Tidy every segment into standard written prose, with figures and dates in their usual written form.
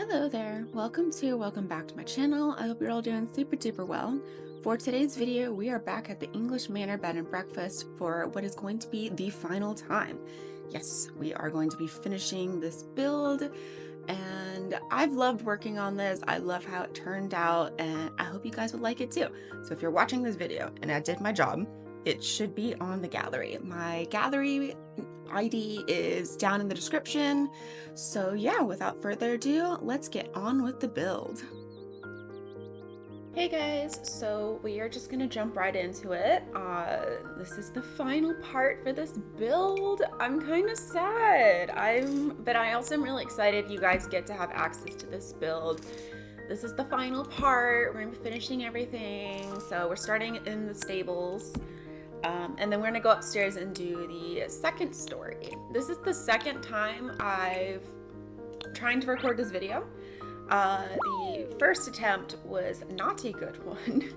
Hello there, welcome back to my channel. I hope you're all doing super duper well. For today's video, we are back at the English Manor Bed and Breakfast for what is going to be the final time. Yes, we are going to be finishing this build, and I've loved working on this. I love how it turned out, and I hope you guys would like it too. So if you're watching this video and I did my job, it should be on the gallery. My gallery ID is down in the description. So yeah, without further ado, let's get on with the build. Hey guys, so we are just gonna jump right into it. This is the final part for this build. I'm kind of sad. But I also am really excited you guys get to have access to this build. This is the final part. We're gonna be finishing everything. So we're starting in the stables. And then we're gonna go upstairs and do the second story. This is the second time I've trying to record this video. The first attempt was not a good one.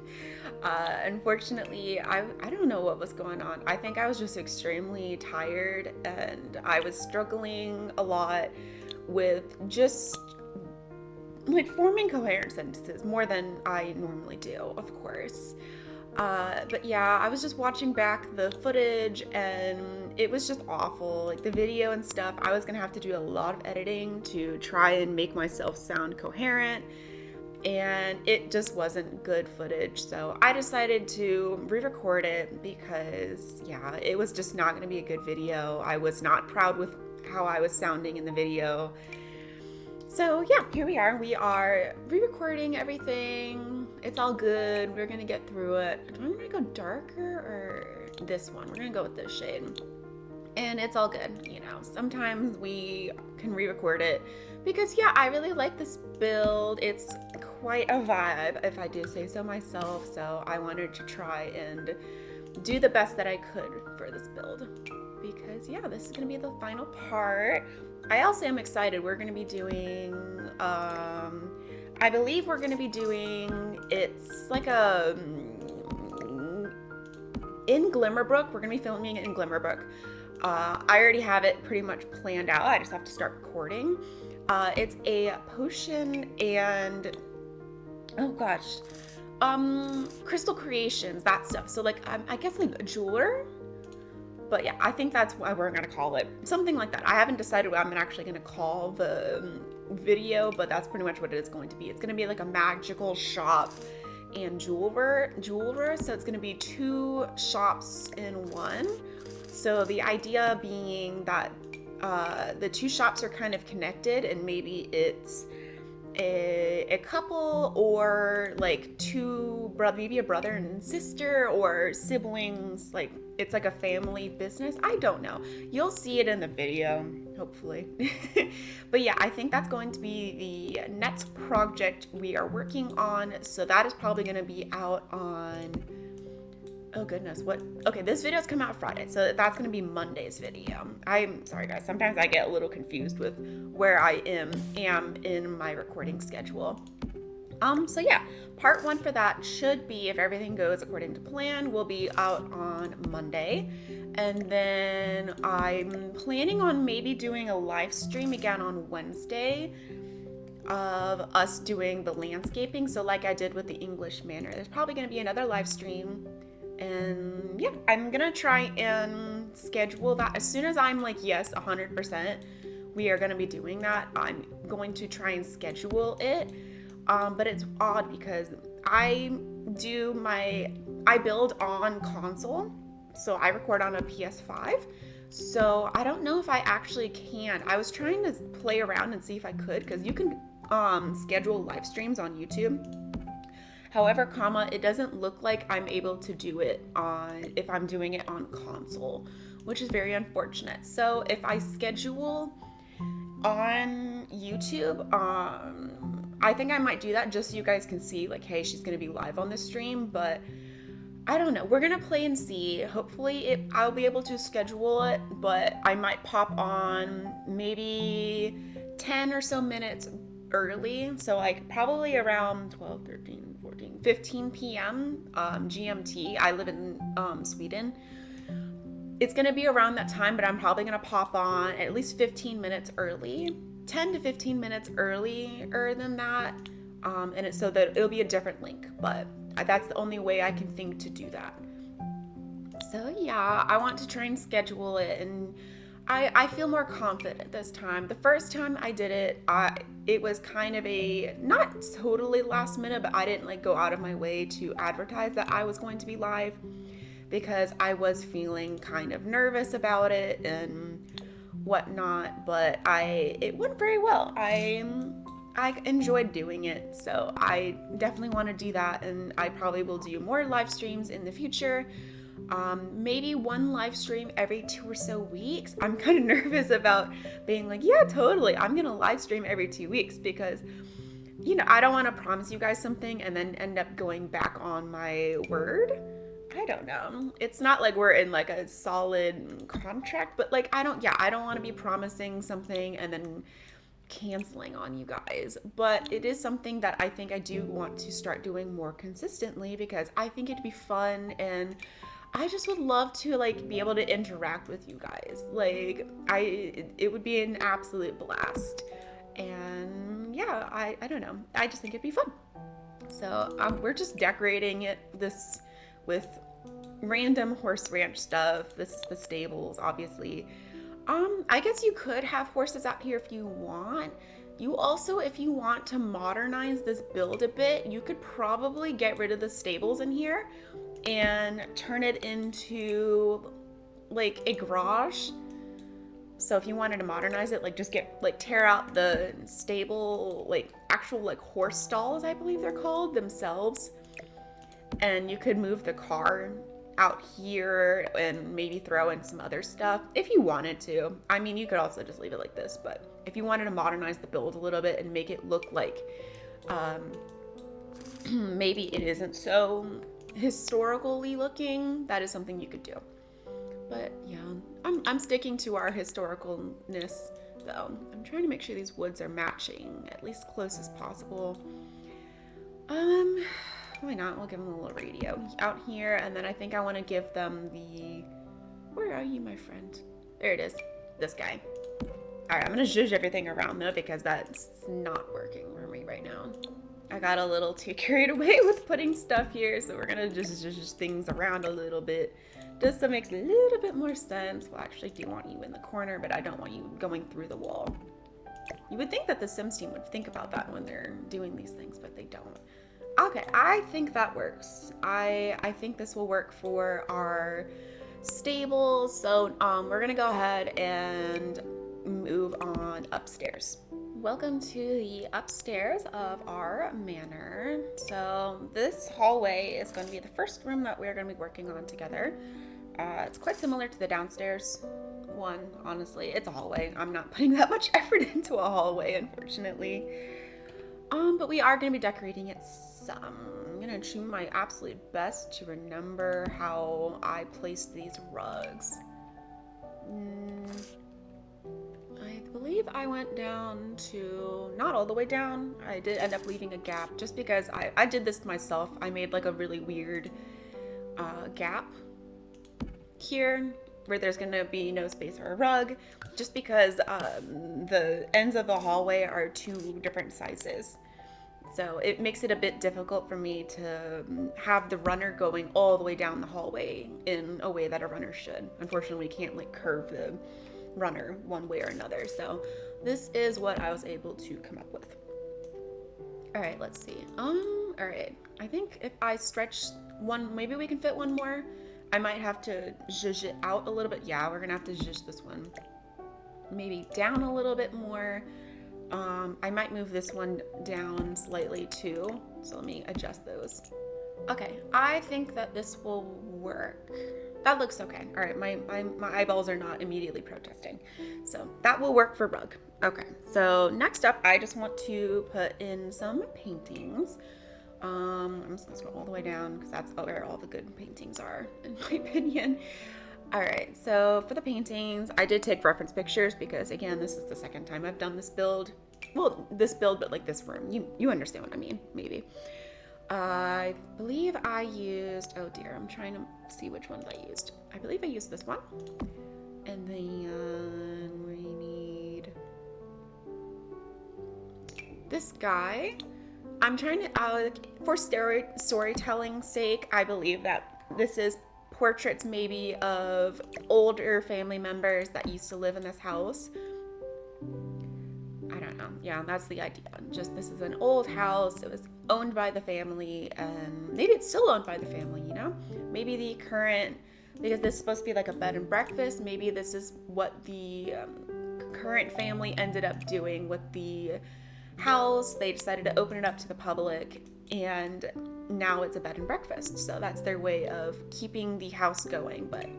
Unfortunately, I don't know what was going on. I think I was just extremely tired and I was struggling a lot with just like forming coherent sentences more than I normally do, of course. But yeah, I was just watching back the footage and it was just awful. Like the video and stuff, I was gonna have to do a lot of editing to try and make myself sound coherent, and it just wasn't good footage. So I decided to re-record it because yeah, it was just not gonna be a good video. I was not proud with how I was sounding in the video. So yeah, here we are. We are re-recording everything. It's all good. We're gonna get through it. Do I want to go darker or this one? We're gonna go with this shade. And it's all good, you know. Sometimes we can re-record it because yeah, I really like this build. It's quite a vibe, if I do say so myself. So I wanted to try and do the best that I could for this build because yeah, this is gonna be the final part. I also am excited. We're gonna be doing I believe we're gonna be doing, it's like a in Glimmerbrook. We're gonna be filming it in Glimmerbrook. I already have it pretty much planned out. I just have to start recording. It's a potion and oh gosh, crystal creations, that stuff. So like I guess like a jeweler. But yeah, I think that's what we're gonna call it. Something like that. I haven't decided what I'm actually gonna call the video, but that's pretty much what it is going to be. It's gonna be like a magical shop and jeweler. So it's gonna be two shops in one. So the idea being that the two shops are kind of connected, and maybe it's a couple or like maybe a brother and sister or siblings, like it's like a family business. I don't know, you'll see it in the video hopefully. But yeah, I think that's going to be the next project we are working on, so that is probably going to be out on, oh goodness, what, okay, this video's come out Friday, so that's going to be Monday's video. I'm sorry guys, sometimes I get a little confused with where I am in my recording schedule. So yeah, part one for that should be, if everything goes according to plan, will be out on Monday. And then I'm planning on maybe doing a live stream again on Wednesday of us doing the landscaping. So like I did with the English Manor, there's probably going to be another live stream. And yeah, I'm gonna try and schedule that as soon as I'm like, yes, 100%, we are gonna be doing that. I'm going to try and schedule it. But it's odd because I build on console, so I record on a PS5. So I don't know if I actually can. I was trying to play around and see if I could, because you can schedule live streams on YouTube. However, it doesn't look like I'm able to do it if I'm doing it on console, which is very unfortunate. So if I schedule on YouTube, I think I might do that just so you guys can see, like, hey, she's gonna be live on this stream. But I don't know. We're gonna play and see. Hopefully I'll be able to schedule it, but I might pop on maybe 10 or so minutes early, so like probably around 12, 13, 14, 15 p.m. GMT. I live in Sweden. It's gonna be around that time, but I'm probably gonna pop on at least 15 minutes early 10 to 15 minutes earlier than that. And it's so that it'll be a different link, but that's the only way I can think to do that. So yeah, I want to try and schedule it, and I feel more confident this time. The first time I did it, it was kind of a not totally last minute, but I didn't like go out of my way to advertise that I was going to be live because I was feeling kind of nervous about it and whatnot. But it went very well. I enjoyed doing it, so I definitely want to do that, and I probably will do more live streams in the future. Maybe one live stream every 2 or so weeks. I'm kind of nervous about being like, yeah, totally, I'm gonna live stream every 2 weeks because, I don't want to promise you guys something and then end up going back on my word. I don't know. It's not like we're in like a solid contract, but like I don't want to be promising something and then canceling on you guys. But it is something that I think I do want to start doing more consistently because I think it'd be fun, and I just would love to like be able to interact with you guys. Like it would be an absolute blast. And yeah, I don't know. I just think it'd be fun. So we're just decorating this with random horse ranch stuff. This is the stables, obviously. I guess you could have horses out here if you want. You also, if you want to modernize this build a bit, you could probably get rid of the stables in here and turn it into like a garage. So if you wanted to modernize it, like just tear out the stable, like actual like horse stalls, I believe they're called themselves, and you could move the car out here and maybe throw in some other stuff if you wanted to. I mean, you could also just leave it like this, but if you wanted to modernize the build a little bit and make it look like um, maybe it isn't so historically looking, that is something you could do. But yeah, I'm sticking to our historicalness though. I'm trying to make sure these woods are matching at least close as possible. Um, why not? We'll give them a little radio out here, and then I think I want to give them the. Where are you, my friend? There it is. This guy. All right, I'm gonna zhuzh everything around though because that's not working for me right now. I got a little too carried away with putting stuff here, so we're gonna just zhuzh things around a little bit, just so it makes a little bit more sense. Well, I actually do want you in the corner, but I don't want you going through the wall. You would think that the Sims team would think about that when they're doing these things, but they don't. Okay, I think that works. I think this will work for our stable. So we're gonna go ahead and move on upstairs. Welcome to the upstairs of our manor. So this hallway is going to be the first room that we're going to be working on together. It's quite similar to the downstairs one, honestly. It's a hallway. I'm not putting that much effort into a hallway, unfortunately. But we are going to be decorating it some. I'm going to do my absolute best to remember how I placed these rugs. I believe I went down to, not all the way down. I did end up leaving a gap just because I did this myself. I made like a really weird gap here where there's going to be no space for a rug just because the ends of the hallway are two different sizes. So it makes it a bit difficult for me to have the runner going all the way down the hallway in a way that a runner should. Unfortunately, we can't like curve the runner one way or another. So this is what I was able to come up with. All right, let's see. All right. I think if I stretch one, maybe we can fit one more. I might have to zhuzh it out a little bit. Yeah, we're gonna have to zhuzh this one. Maybe down a little bit more. I might move this one down slightly too. So let me adjust those. Okay, I think that this will work. That looks okay. All right, my eyeballs are not immediately protesting. So that will work for rug. Okay, so next up, I just want to put in some paintings. I'm just gonna scroll all the way down because that's where all the good paintings are, in my opinion. All right, so for the paintings, I did take reference pictures because again, this is the second time I've done this build. Well, this build, but like this room. You understand what I mean, maybe. I believe I used, oh dear, I'm trying to see which ones I used. I believe I used this one. And then we need This guy, I'm trying to, for storytelling's sake, I believe that this is portraits maybe of older family members that used to live in this house. I don't know. Yeah, that's the idea. Just this is an old house. It was owned by the family, and maybe it's still owned by the family, you know? Maybe the current, because this is supposed to be like a bed and breakfast, maybe this is what the current family ended up doing with the house. They decided to open it up to the public, and now it's a bed and breakfast. So that's their way of keeping the house going. But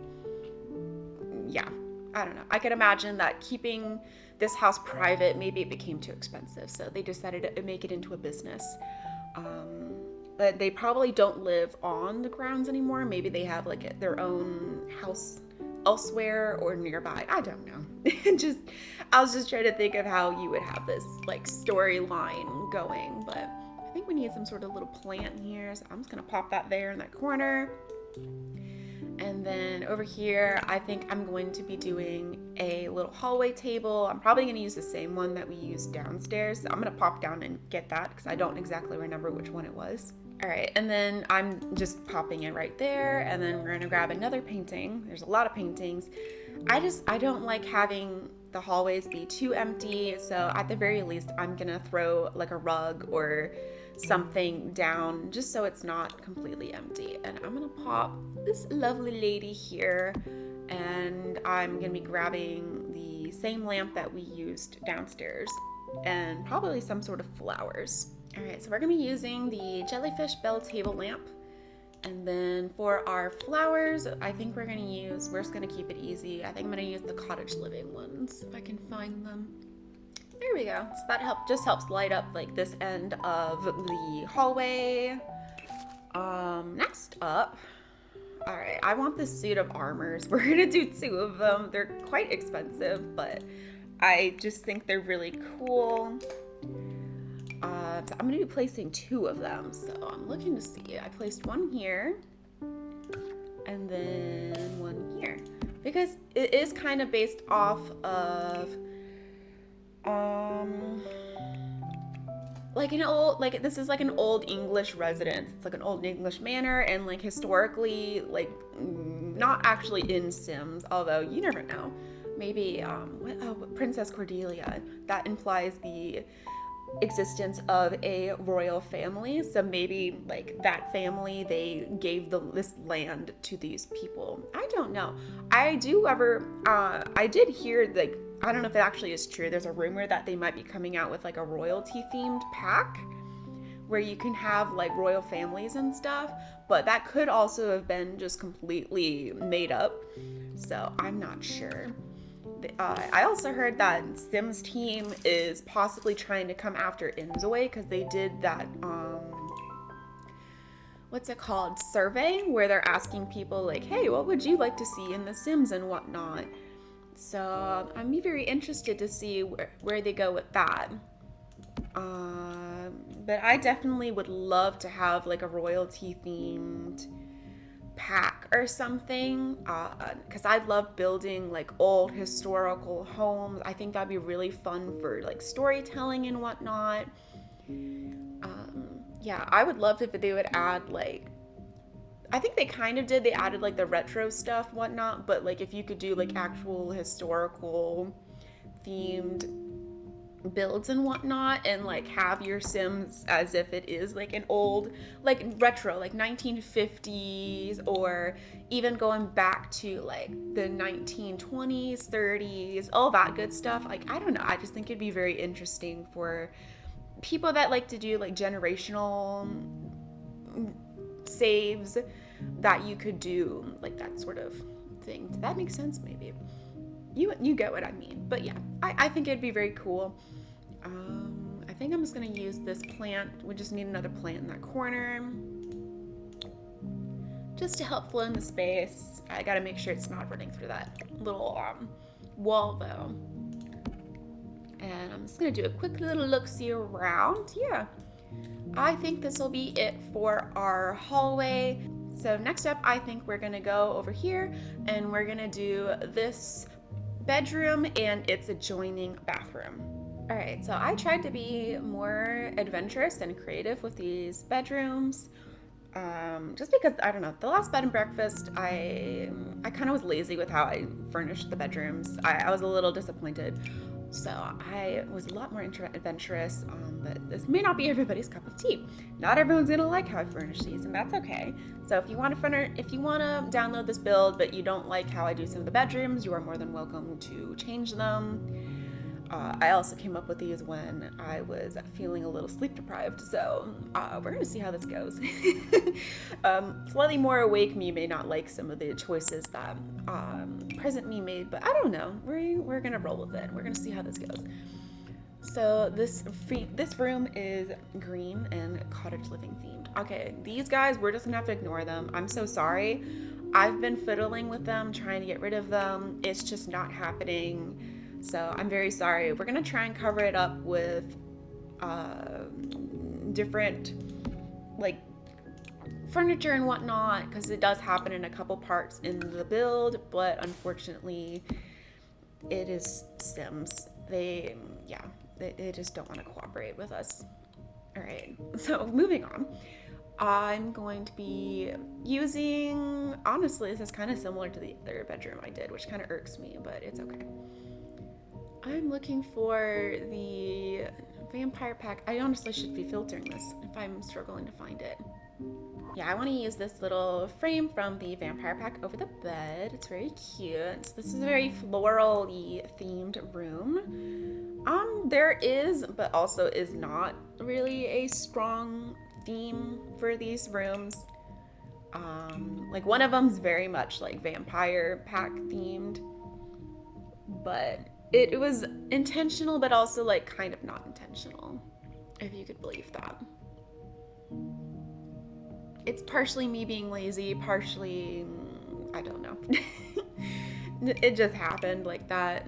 yeah, I don't know. I could imagine that keeping this house private, maybe it became too expensive. So they decided to make it into a business. Um, but they probably don't live on the grounds anymore. Maybe they have like their own house elsewhere or nearby. I don't know. just I was just trying to think of how you would have this like storyline going, but I think we need some sort of little plant here. So I'm just gonna pop that there in that corner. And then over here, I think I'm going to be doing a little hallway table. I'm probably going to use the same one that we used downstairs. So I'm going to pop down and get that because I don't exactly remember which one it was. All right, and then I'm just popping it right there. And then we're going to grab another painting. There's a lot of paintings. I don't like having the hallways be too empty. So at the very least, I'm going to throw like a rug or something down just so it's not completely empty. And I'm gonna pop this lovely lady here, and I'm gonna be grabbing the same lamp that we used downstairs and probably some sort of flowers. All right, so we're gonna be using the jellyfish bell table lamp. And then for our flowers, I think we're just gonna keep it easy. I think I'm gonna use the cottage living ones if I can find them. There we go. So that just helps light up like this end of the hallway. Next up, all right, I want this suit of armors. We're gonna do 2 of them. They're quite expensive, but I just think they're really cool. So I'm gonna be placing 2 of them. So I'm looking to see. I placed one here and then one here because it is kind of based off of like an old, like this is like an old English residence. It's like an old English manor, and like historically, like not actually in Sims, although you never know. Maybe Princess Cordelia. That implies the existence of a royal family. So maybe like that family, they gave this land to these people. I don't know. I did hear like, I don't know if it actually is true. There's a rumor that they might be coming out with like a royalty themed pack where you can have like royal families and stuff, but that could also have been just completely made up. So I'm not sure. I also heard that Sims team is possibly trying to come after Inzoe because they did that what's it called, survey where they're asking people like, hey, what would you like to see in the Sims and whatnot. So I'm very interested to see where they go with that. But I definitely would love to have like a royalty themed pack or something, because I love building like old historical homes. I think that'd be really fun for like storytelling and whatnot. Yeah, I would love if they would add like, I think they kind of did, they added like the retro stuff whatnot, but like if you could do like actual historical themed builds and whatnot, and like have your Sims as if it is like an old, like retro, like 1950s, or even going back to like the 1920s, 30s, all that good stuff. Like, I don't know, I just think it'd be very interesting for people that like to do like generational saves, that you could do like that sort of thing. Does that make sense? Maybe you get what I mean. But yeah, I think it'd be very cool. I think I'm just gonna use this plant. We just need another plant in that corner just to help flow in the space. I gotta make sure it's not running through that little wall though. And I'm just gonna do a quick little look-see around. Yeah, I think this will be it for our hallway. So next up, I think we're gonna go over here and we're gonna do this bedroom and its adjoining bathroom. All right, so I tried to be more adventurous and creative with these bedrooms. Just because I don't know, the last bed and breakfast, I kind of was lazy with how I furnished the bedrooms. I was a little disappointed, so I was a lot more adventurous. But this may not be everybody's cup of tea. Not everyone's gonna like how I furnish these, and that's okay. So if you want to download this build, but you don't like how I do some of the bedrooms, you are more than welcome to change them. I also came up with these when I was feeling a little sleep deprived, so we're gonna see how this goes. Slightly more awake me may not like some of the choices that present me made, but I don't know. We're gonna roll with it. We're gonna see how this goes. So this room is green and cottage living themed. Okay, these guys, we're just gonna have to ignore them. I'm so sorry. I've been fiddling with them, trying to get rid of them. It's just not happening. So I'm very sorry. We're gonna try and cover it up with uh, different like furniture and whatnot, because it does happen in a couple parts in the build, but unfortunately it is Sims. Yeah, they just don't want to cooperate with us. All right, so moving on. I'm going to be using, honestly, this is kind of similar to the other bedroom I did, which kind of irks me, but it's okay. I'm looking for the vampire pack. I honestly should be filtering this if I'm struggling to find it. Yeah, I want to use this little frame from the vampire pack over the bed. It's very cute. So this is a very floral-y themed room. There is, but also is not really a strong theme for these rooms. Like one of them's very much like vampire pack themed, but it was intentional, but also like kind of not intentional, if you could believe that. It's partially me being lazy, partially I don't know. It just happened like that.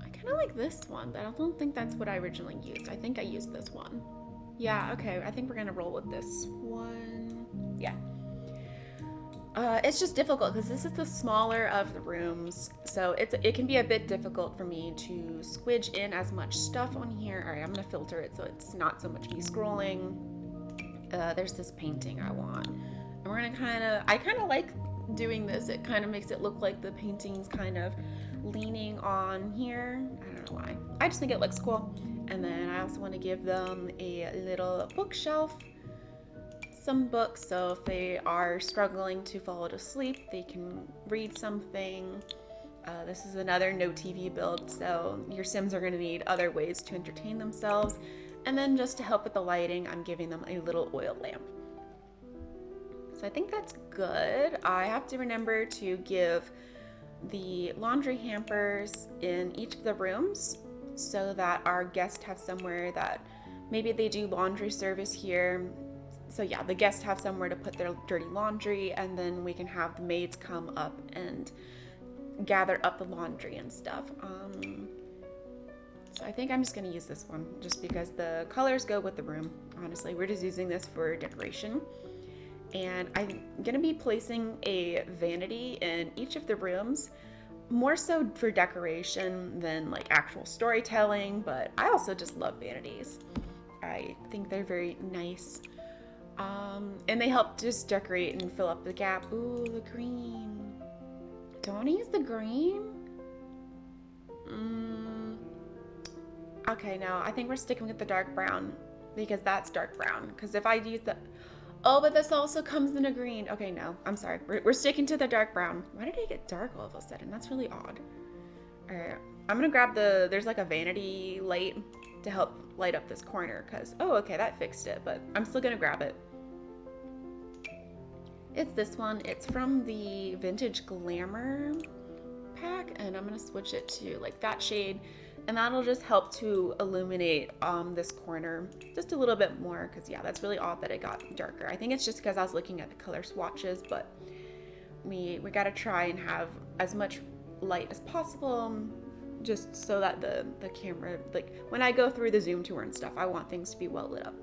I kind of like this one, but I don't think that's what I originally used. I think I used this one. Yeah, okay. I think we're gonna roll with this one. Yeah. It's just difficult because this is the smaller of the rooms, so it can be a bit difficult for me to squidge in as much stuff on here. All right, I'm gonna filter it so it's not so much me scrolling. There's this painting I want, and we're gonna I kind of like doing this. It kind of makes it look like the painting's kind of leaning on here. I don't know why. I just think it looks cool. And then I also want to give them a little bookshelf, some books, so if they are struggling to fall to sleep, they can read something. This is another no TV build, so your Sims are going to need other ways to entertain themselves. And then just to help with the lighting, I'm giving them a little oil lamp. So I think that's good. I have to remember to give the laundry hampers in each of the rooms so that our guests have somewhere that maybe they do laundry service here. So yeah, the guests have somewhere to put their dirty laundry, and then we can have the maids come up and gather up the laundry and stuff. So I think I'm just gonna use this one just because the colors go with the room. Honestly, we're just using this for decoration. And I'm gonna be placing a vanity in each of the rooms, more so for decoration than like actual storytelling, but I also just love vanities. I think they're very nice. And they help just decorate and fill up the gap. Ooh, the green. Do I want to use the green? Okay, no, I think we're sticking with the dark brown because that's dark brown. Because if I use the... Oh, but this also comes in a green. Okay, no, I'm sorry. We're sticking to the dark brown. Why did it get dark all of a sudden? That's really odd. All right, I'm gonna grab there's like a vanity light to help light up this corner because, oh, okay, that fixed it, but I'm still gonna grab it. It's this one. It's from the Vintage Glamour pack, and I'm gonna switch it to like that shade, and that'll just help to illuminate this corner just a little bit more because yeah, that's really odd that it got darker. I think it's just because I was looking at the color swatches, but we gotta try and have as much light as possible just so that the camera, like when I go through the zoom tour and stuff, I want things to be well lit up.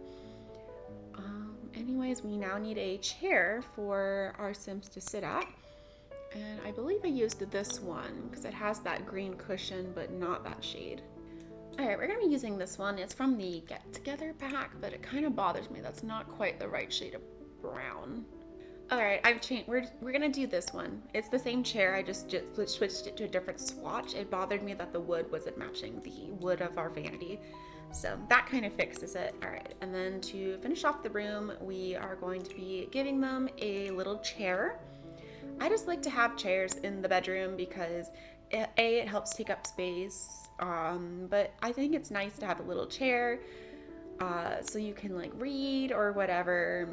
Anyways, we now need a chair for our Sims to sit at. And I believe I used this one because it has that green cushion, but not that shade. All right, we're gonna be using this one. It's from the Get Together pack, but it kind of bothers me. That's not quite the right shade of brown. All right, I've changed. We're gonna do this one. It's the same chair. I just switched it to a different swatch. It bothered me that the wood wasn't matching the wood of our vanity, so that kind of fixes it. All right, and then to finish off the room, we are going to be giving them a little chair. I just like to have chairs in the bedroom because it helps take up space. But I think it's nice to have a little chair so you can like read or whatever.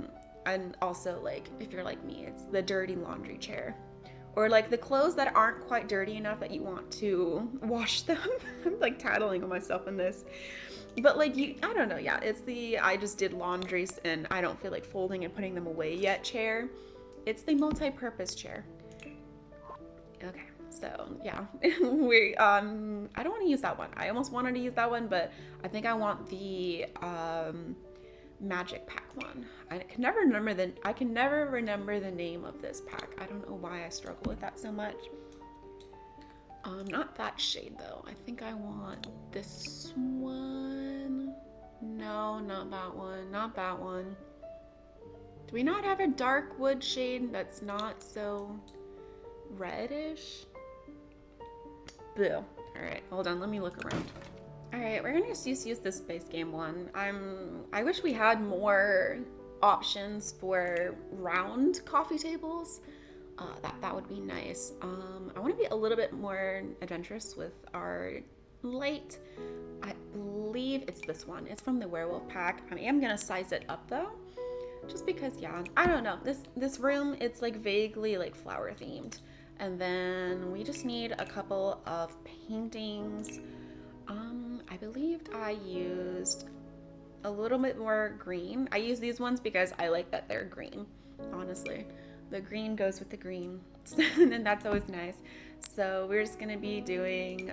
And also, like, if you're like me, it's the dirty laundry chair. Or like the clothes that aren't quite dirty enough that you want to wash them. I'm like tattling on myself in this. But like I don't know, yeah, it's the I just did laundries and I don't feel like folding and putting them away yet chair. It's the multi-purpose chair. Okay, so yeah, I don't want to use that one. I almost wanted to use that one, but I think I want the magic pack one. I can never remember the name of this pack. I don't know why I struggle with that so much. Not that shade though. I think I want this one. No, not that one. Not that one. Do we not have a dark wood shade that's not so reddish? Boo. Alright, hold on, let me look around. Alright, we're gonna just use this base game one. I wish we had more options for round coffee tables. That would be nice. I want to be a little bit more adventurous with our light. I believe it's this one. It's from the werewolf pack. I am gonna size it up though, just because, yeah, I don't know. This room, it's like vaguely like flower themed. And then we just need a couple of paintings. I believed I used a little bit more green. I use these ones because I like that they're green, honestly. The green goes with the green, and that's always nice. So we're just gonna be doing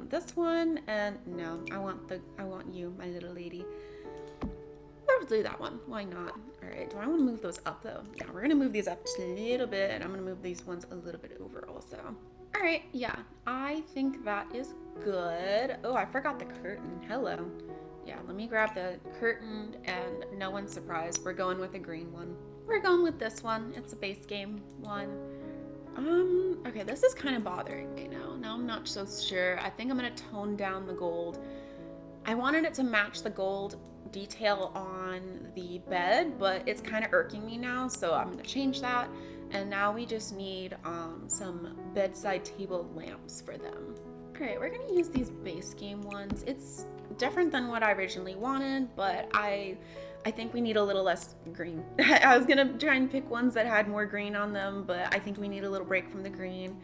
this one, and no, I want you, my little lady. Let's do that one. Why not? All right. Do I want to move those up though? Yeah, we're gonna move these up just a little bit, and I'm gonna move these ones a little bit over also. All right. Yeah, I think that is good. Oh, I forgot the curtain. Hello. Yeah, let me grab the curtain, and no one's surprised. We're going with the green one. We're going with this one. It's a base game one. Okay, this is kind of bothering me now. Now I'm not so sure. I think I'm gonna tone down the gold. I wanted it to match the gold detail on the bed, but it's kind of irking me now, so I'm gonna change that. And now we just need some bedside table lamps for them. All right, we're gonna use these base game ones. It's different than what I originally wanted, but I think we need a little less green. I was gonna try and pick ones that had more green on them, but I think we need a little break from the green.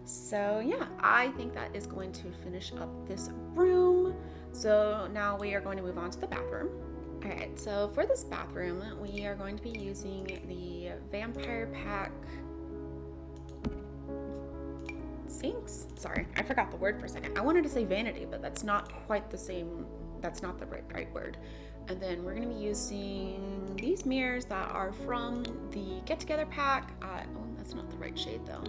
So yeah, I think that is going to finish up this room. So now we are going to move on to the bathroom. All right, so for this bathroom, we are going to be using the Vampire Pack sinks. Sorry, I forgot the word for a second. I wanted to say vanity, but that's not quite the same. That's not the right word. And then we're going to be using these mirrors that are from the Get Together pack. Oh, that's not the right shade though.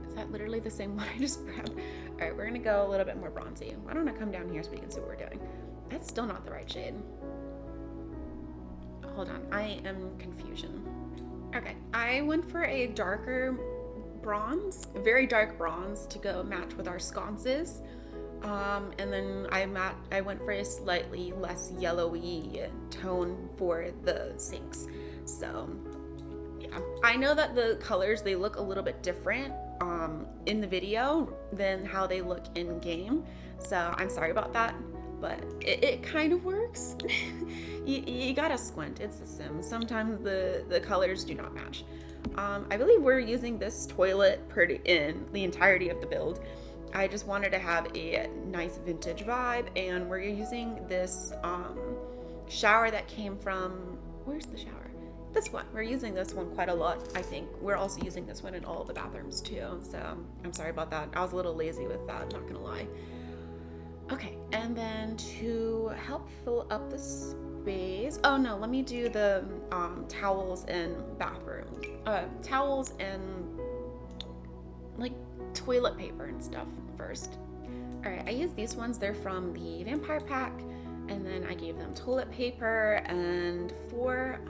Is that literally the same one I just grabbed? All right, we're gonna go a little bit more bronzy. Why don't I come down here so we can see what we're doing? That's still not the right shade. Hold on, I am confusion. Okay, I went for a darker bronze, very dark bronze to go match with our sconces. And then I went for a slightly less yellowy tone for the sinks. So yeah, I know that the colors, they look a little bit different in the video than how they look in game, so I'm sorry about that, but it kind of works. you gotta squint. It's The Sims. Sometimes the colors do not match. I believe we're using this toilet in the entirety of the build. I just wanted to have a nice vintage vibe, and we're using this shower that came from, where's the shower? This one. We're using this one quite a lot, I think. We're also using this one in all of the bathrooms too, so I'm sorry about that. I was a little lazy with that, not gonna lie. Okay, and then to help fill up the space, oh no, let me do the towels and bathrooms. Towels and like toilet paper and stuff first. All right, I used these ones. They're from the vampire pack. And then I gave them toilet paper and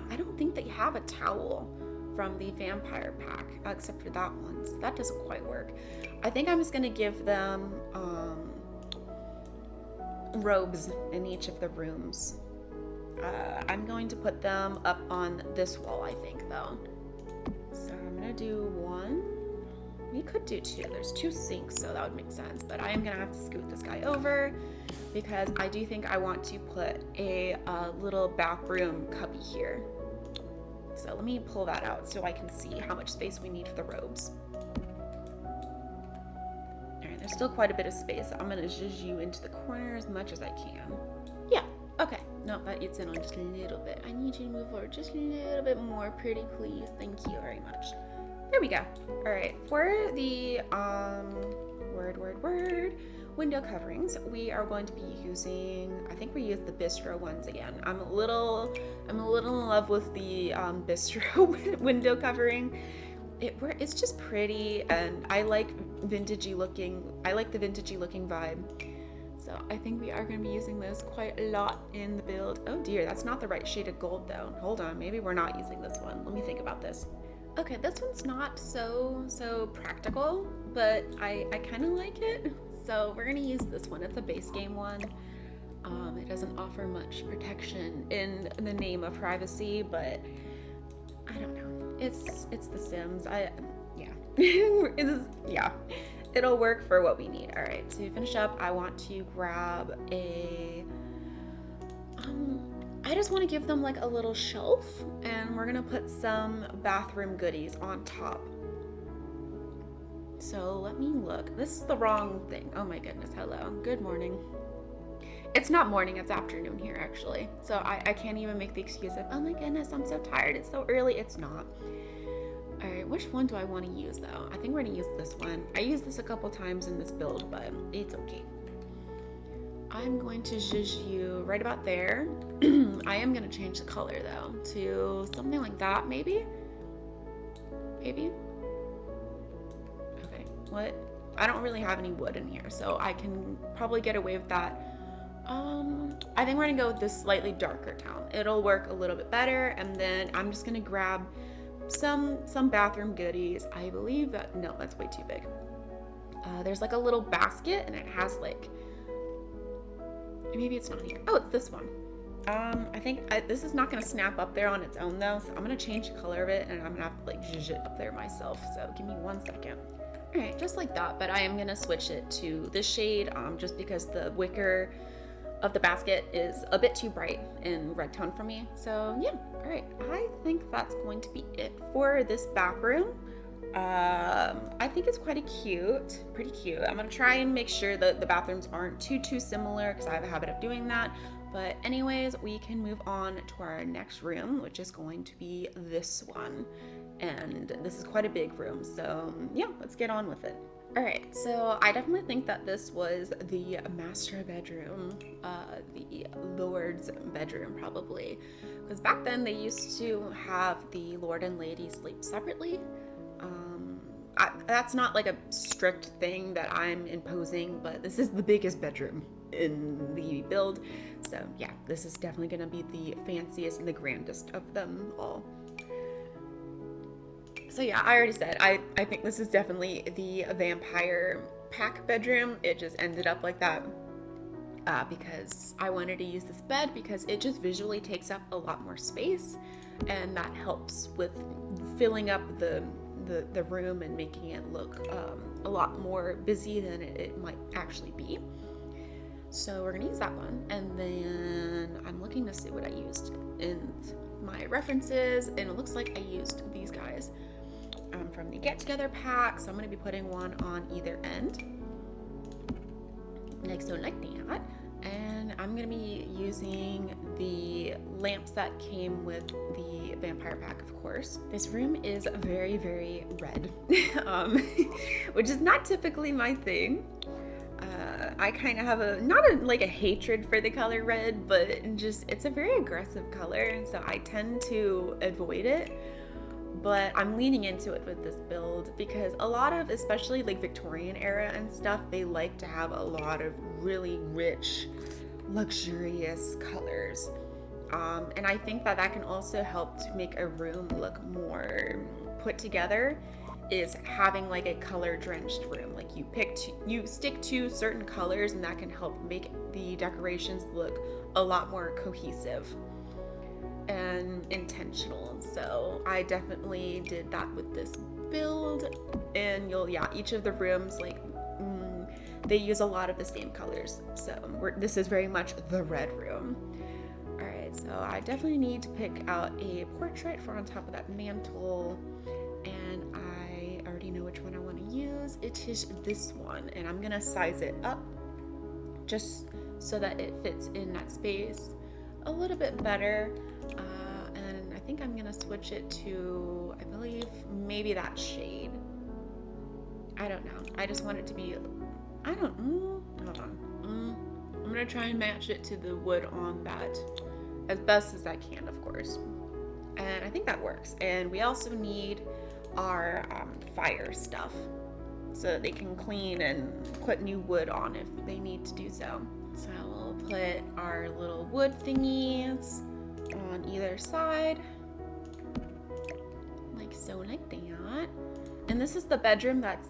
I don't think they have a towel from the vampire pack, except for that one. So that doesn't quite work. I think I'm just gonna give them robes in each of the rooms. I'm going to put them up on this wall, I think, though. So I'm gonna do one. We could do two. There's two sinks, so that would make sense. But I am gonna have to scoot this guy over because I do think I want to put a little bathroom cubby here. So let me pull that out so I can see how much space we need for the robes. Alright, there's still quite a bit of space. So I'm gonna zhuzh you into the corner as much as I can. Yeah, okay. No, that eats in on just a little bit. I need you to move forward just a little bit more, pretty please. Thank you very much. There we go. Alright, for the window coverings, we are going to be using, I think we use the bistro ones again. I'm a little in love with the bistro window covering. It's just pretty, and I like the vintagey looking vibe. So I think we are going to be using this quite a lot in the build. Oh dear, that's not the right shade of gold though. Hold on, maybe we're not using this one. Let me think about this. Okay, this one's not so practical, but I kind of like it. So we're gonna use this one. It's a base game one. It doesn't offer much protection in the name of privacy, but I don't know. It's The Sims. Yeah, it'll work for what we need. All right, to finish up, I want to grab a. I just want to give them like a little shelf, and we're gonna put some bathroom goodies on top. So let me look. This is the wrong thing. Oh my goodness. Hello. Good morning. It's not morning, it's afternoon here actually. So I can't even make the excuse of, oh my goodness, I'm so tired. It's so early. It's not. All right, which one do I want to use though? I think we're gonna use this one. I used this a couple times in this build, but it's okay. I'm going to zhuzh you right about there. I am gonna change the color though to something like that, maybe? Maybe? Okay, what? I don't really have any wood in here, so I can probably get away with that. I think we're gonna go with this slightly darker tone. It'll work a little bit better, and then I'm just gonna grab some bathroom goodies. I believe that, no, that's way too big. There's like a little basket, and it has like, maybe it's not here. Oh, it's this one. I think this is not gonna snap up there on its own though, so I'm gonna change the color of it, and I'm gonna have to like zhuzh it up there myself, so give me 1 second. All right, just like that, but I am gonna switch it to this shade, just because the wicker of the basket is a bit too bright in red tone for me. So yeah, all right, I think that's going to be it for this bathroom. I think it's pretty cute. I'm gonna try and make sure that the bathrooms aren't too similar, because I have a habit of doing that. But anyways, we can move on to our next room, which is going to be this one. And this is quite a big room, so yeah, let's get on with it. All right, so I definitely think that this was the master bedroom, the Lord's bedroom probably, because back then they used to have the Lord and Lady sleep separately. That's not like a strict thing that I'm imposing, but this is the biggest bedroom in the build, so yeah, this is definitely gonna be the fanciest and the grandest of them all. So yeah, I already said, I think this is definitely the vampire pack bedroom. It just ended up like that because I wanted to use this bed because it just visually takes up a lot more space, and that helps with filling up the room and making it look a lot more busy than it might actually be. So we're gonna use that one, and then I'm looking to see what I used in my references, and it looks like I used these guys from the Get Together pack, so I'm going to be putting one on either end, like so, like that. And I'm going to be using the lamps that came with the vampire pack, of course. This room is very, very red, which is not typically my thing. I kind of have not a hatred for the color red, but just it's a very aggressive color, so I tend to avoid it. but I'm leaning into it with this build because a lot of, especially like Victorian era and stuff, they like to have a lot of really rich, luxurious colors. And I think that that can also help to make a room look more put together, is having like a color drenched room. Like you stick to certain colors, and that can help make the decorations look a lot more cohesive and intentional. So I definitely did that with this build. And yeah, each of the rooms, like, they use a lot of the same colors. So this is very much the red room. All right, so I definitely need to pick out a portrait for on top of that mantle. And I already know which one I want to use. It is this one, and I'm gonna size it up just so that it fits in that space a little bit better. And I think I'm gonna switch it to, I believe, maybe that shade. I don't know. I just want it to be, I don't, hold on. I'm gonna try and match it to the wood on that as best as I can, of course. And I think that works. And we also need our fire stuff so that they can clean and put new wood on if they need to do so. So we'll put our little wood thingies on either side, like so, like that. And this is the bedroom that's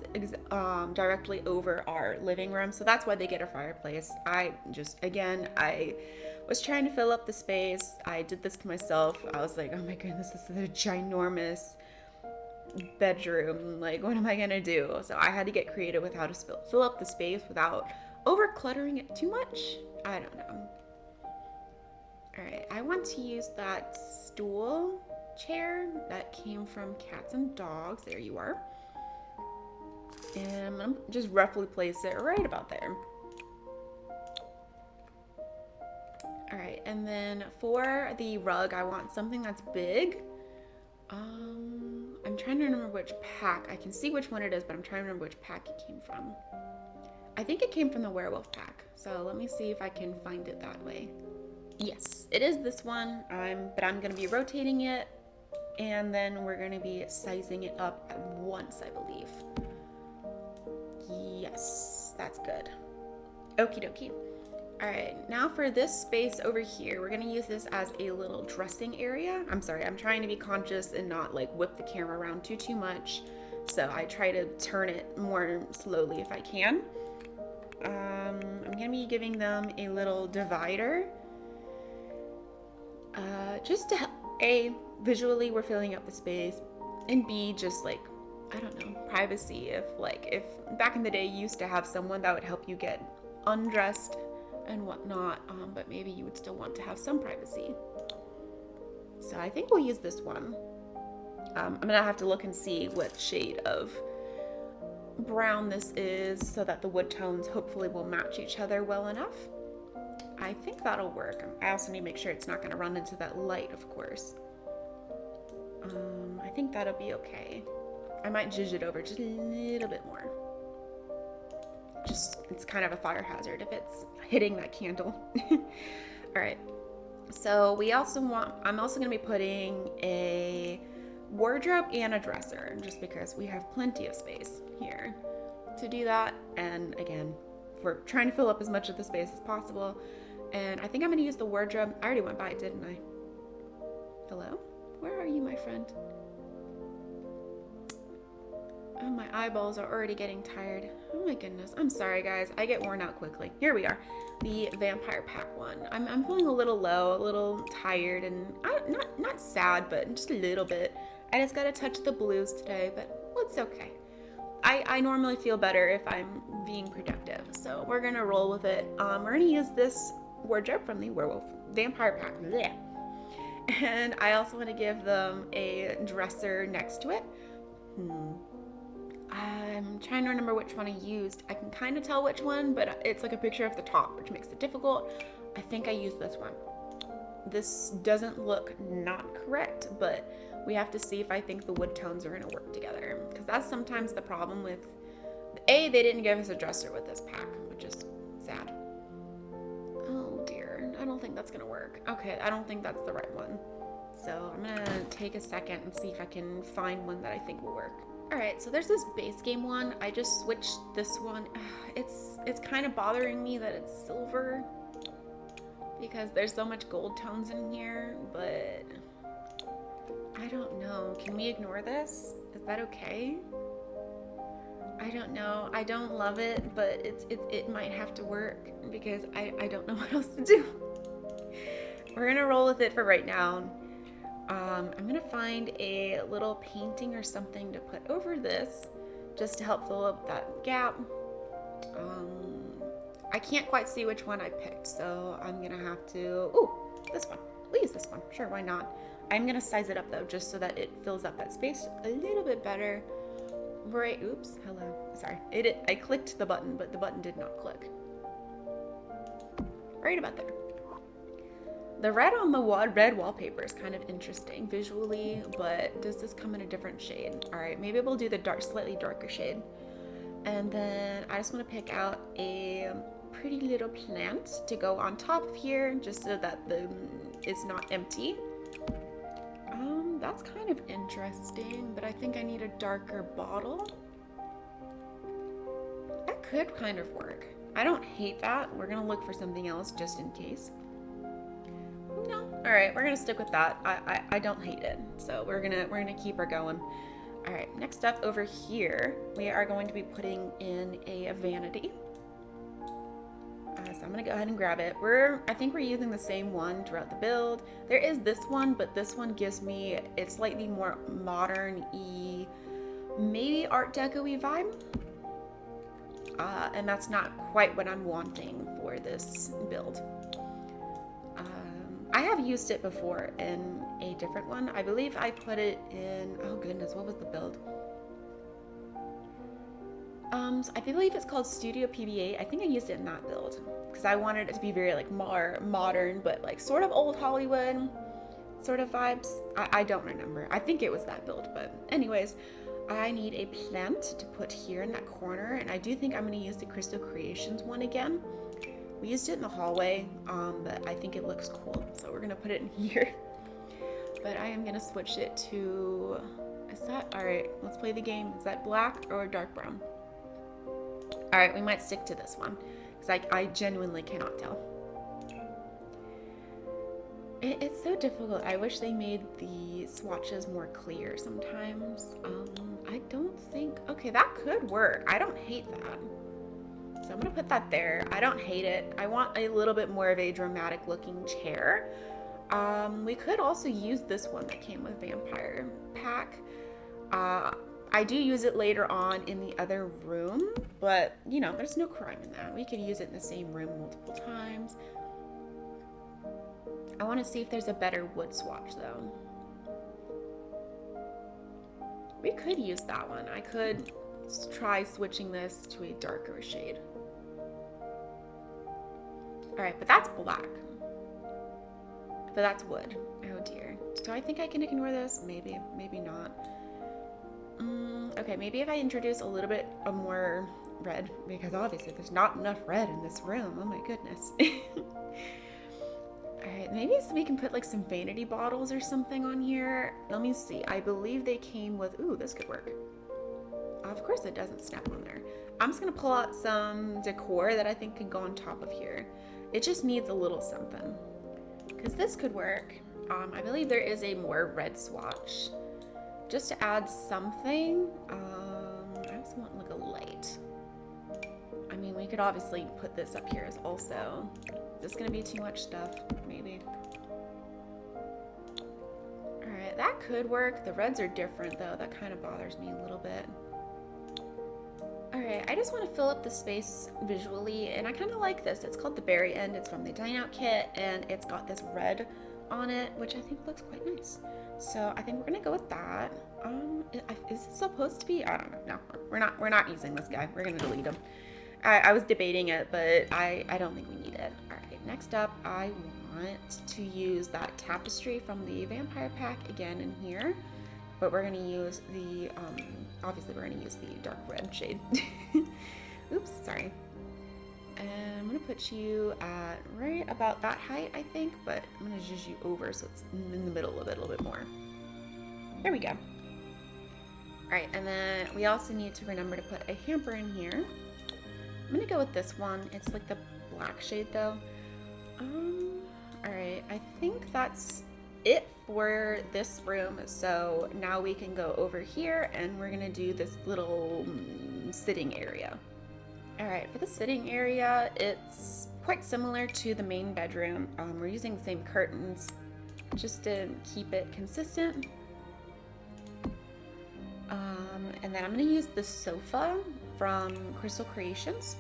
directly over our living room, so that's why they get a fireplace. I was trying to fill up the space. I did this to myself. I was like, oh my goodness, this is a ginormous bedroom. Like, what am I gonna do? So I had to get creative with how to fill up the space without over cluttering it too much. I don't know. All right, I want to use that stool chair that came from Cats and Dogs. There you are. And I'm gonna just roughly place it right about there. All right, and then for the rug, I want something that's big. I'm trying to remember which pack. I can see which one it is, but I'm trying to remember which pack it came from. I think it came from the werewolf pack. So let me see if I can find it that way. Yes, it is this one. But I'm gonna be rotating it, and then we're gonna be sizing it up at once, I believe. Yes, that's good. Okie dokie. All right, now for this space over here, we're gonna use this as a little dressing area. I'm sorry, I'm trying to be conscious and not like whip the camera around too much. So I try to turn it more slowly if I can. I'm gonna be giving them a little divider. Just to help, A, visually we're filling up the space, and B, just like, I don't know, privacy. If back in the day you used to have someone that would help you get undressed and whatnot, but maybe you would still want to have some privacy. So I think we'll use this one. I'm gonna have to look and see what shade of brown this is so that the wood tones hopefully will match each other well enough. I think that'll work. I also need to make sure it's not gonna run into that light, of course. I think that'll be okay. I might zhuzh it over just a little bit more. It's kind of a fire hazard if it's hitting that candle. All right. So I'm also going to be putting a wardrobe and a dresser, just because we have plenty of space here to do that. And again, we're trying to fill up as much of the space as possible. And I think I'm going to use the wardrobe. I already went by it, didn't I? Hello? Where are you, my friend? Oh, my eyeballs are already getting tired. Oh my goodness. I'm sorry, guys. I get worn out quickly. Here we are. The vampire pack one. I'm feeling a little low, a little tired, and not sad, but just a little bit. I just got to touch the blues today, but it's okay. I normally feel better if I'm being productive, so we're gonna roll with it. We're gonna use this wardrobe from the werewolf vampire pack. Blech. And I also want to give them a dresser next to it. I'm trying to remember which one I used. I can kind of tell which one, but it's like a picture of the top, which makes it difficult. I think I used this one. This doesn't look not correct, but we have to see if I think the wood tones are going to work together, because that's sometimes the problem with they didn't give us a dresser with this pack, which is sad. Oh dear, I don't think that's going to work. Okay, I don't think that's the right one. so I'm gonna take a second and see if I can find one that I think will work. All right, so there's this base game one. I just switched this one. It's kind of bothering me that it's silver because there's so much gold tones in here, but I don't know. Can we ignore this? Is that okay? I don't know. I don't love it, but it might have to work because I don't know what else to do. We're gonna roll with it for right now. I'm gonna find a little painting or something to put over this just to help fill up that gap. I can't quite see which one I picked, so I'm gonna have to, ooh, this one. We'll use this one, sure, why not? I'm gonna size it up though, just so that it fills up that space a little bit better. Right, oops, hello, sorry. I clicked the button, but the button did not click. Right about there. The red on the red wallpaper is kind of interesting visually, but does this come in a different shade? All right, maybe we'll do the slightly darker shade. And then I just want to pick out a pretty little plant to go on top of here, just so that it's not empty. That's kind of interesting, but I think I need a darker bottle. That could kind of work. I don't hate that. We're gonna look for something else just in case. No, all right, we're gonna stick with that. I don't hate it, so we're gonna keep her going. All right, next up over here, we are going to be putting in a vanity. So I'm gonna go ahead and grab it. I think we're using the same one throughout the build. There is this one, but this one gives me, it's slightly more modern-y, maybe Art Deco-y vibe. And that's not quite what I'm wanting for this build. I have used it before in a different one. I believe I put it in, oh goodness, what was the build? So I believe it's called Studio PBA. I think I used it in that build because I wanted it to be very like more modern, but like sort of old Hollywood sort of vibes. I don't remember. I think it was that build, but anyways, I need a plant to put here in that corner, and I do think I'm going to use the Crystal Creations one again. We used it in the hallway, but I think it looks cool, so we're going to put it in here. But I am going to switch it to, is that, all right, let's play the game. Is that black or dark brown? All right, we might stick to this one because I genuinely cannot tell. It's so difficult. I wish they made the swatches more clear sometimes. I don't think, okay, that could work. I don't hate that. So I'm gonna put that there. I don't hate it. I want a little bit more of a dramatic looking chair. We could also use this one that came with Vampire Pack. I do use it later on in the other room, but you know, there's no crime in that. We could use it in the same room multiple times. I want to see if there's a better wood swatch though. We could use that one. I could try switching this to a darker shade. All right, but that's black. But that's wood. Oh dear. Do I think I can ignore this? Maybe, maybe not. Okay, maybe if I introduce a little bit of more red, because obviously there's not enough red in this room. Oh my goodness. Alright, maybe so we can put like some vanity bottles or something on here. Let me see. I believe they came with, ooh, this could work. Of course it doesn't snap on there. I'm just gonna pull out some decor that I think can go on top of here. It just needs a little something. Because this could work. I believe there is a more red swatch. Just to add something, I just want like a light. I mean, we could obviously put this up here as also. Is this gonna be too much stuff? Maybe. All right, that could work. The reds are different though. That kind of bothers me a little bit. All right, I just want to fill up the space visually, and I kind of like this. It's called the Berry End. It's from the Dine Out kit, and it's got this red on it, which I think looks quite nice. So I think we're gonna go with that. Is it supposed to be? I don't know. No, we're not using this guy. We're gonna delete him. I was debating it, but I don't think we need it. All right, next up, I want to use that tapestry from the Vampire Pack again in here, but we're gonna use the obviously we're gonna use the dark red shade. Oops, sorry. And I'm gonna put you at right about that height, I think, but I'm gonna zhuzh you over so it's in the middle of it a little bit more. There we go. All right, and then we also need to remember to put a hamper in here. I'm gonna go with this one. It's like the black shade though. All right, I think that's it for this room. So now we can go over here and we're gonna do this little sitting area. All right, for the sitting area, it's quite similar to the main bedroom. We're using the same curtains just to keep it consistent. And then I'm gonna use the sofa from Crystal Creations.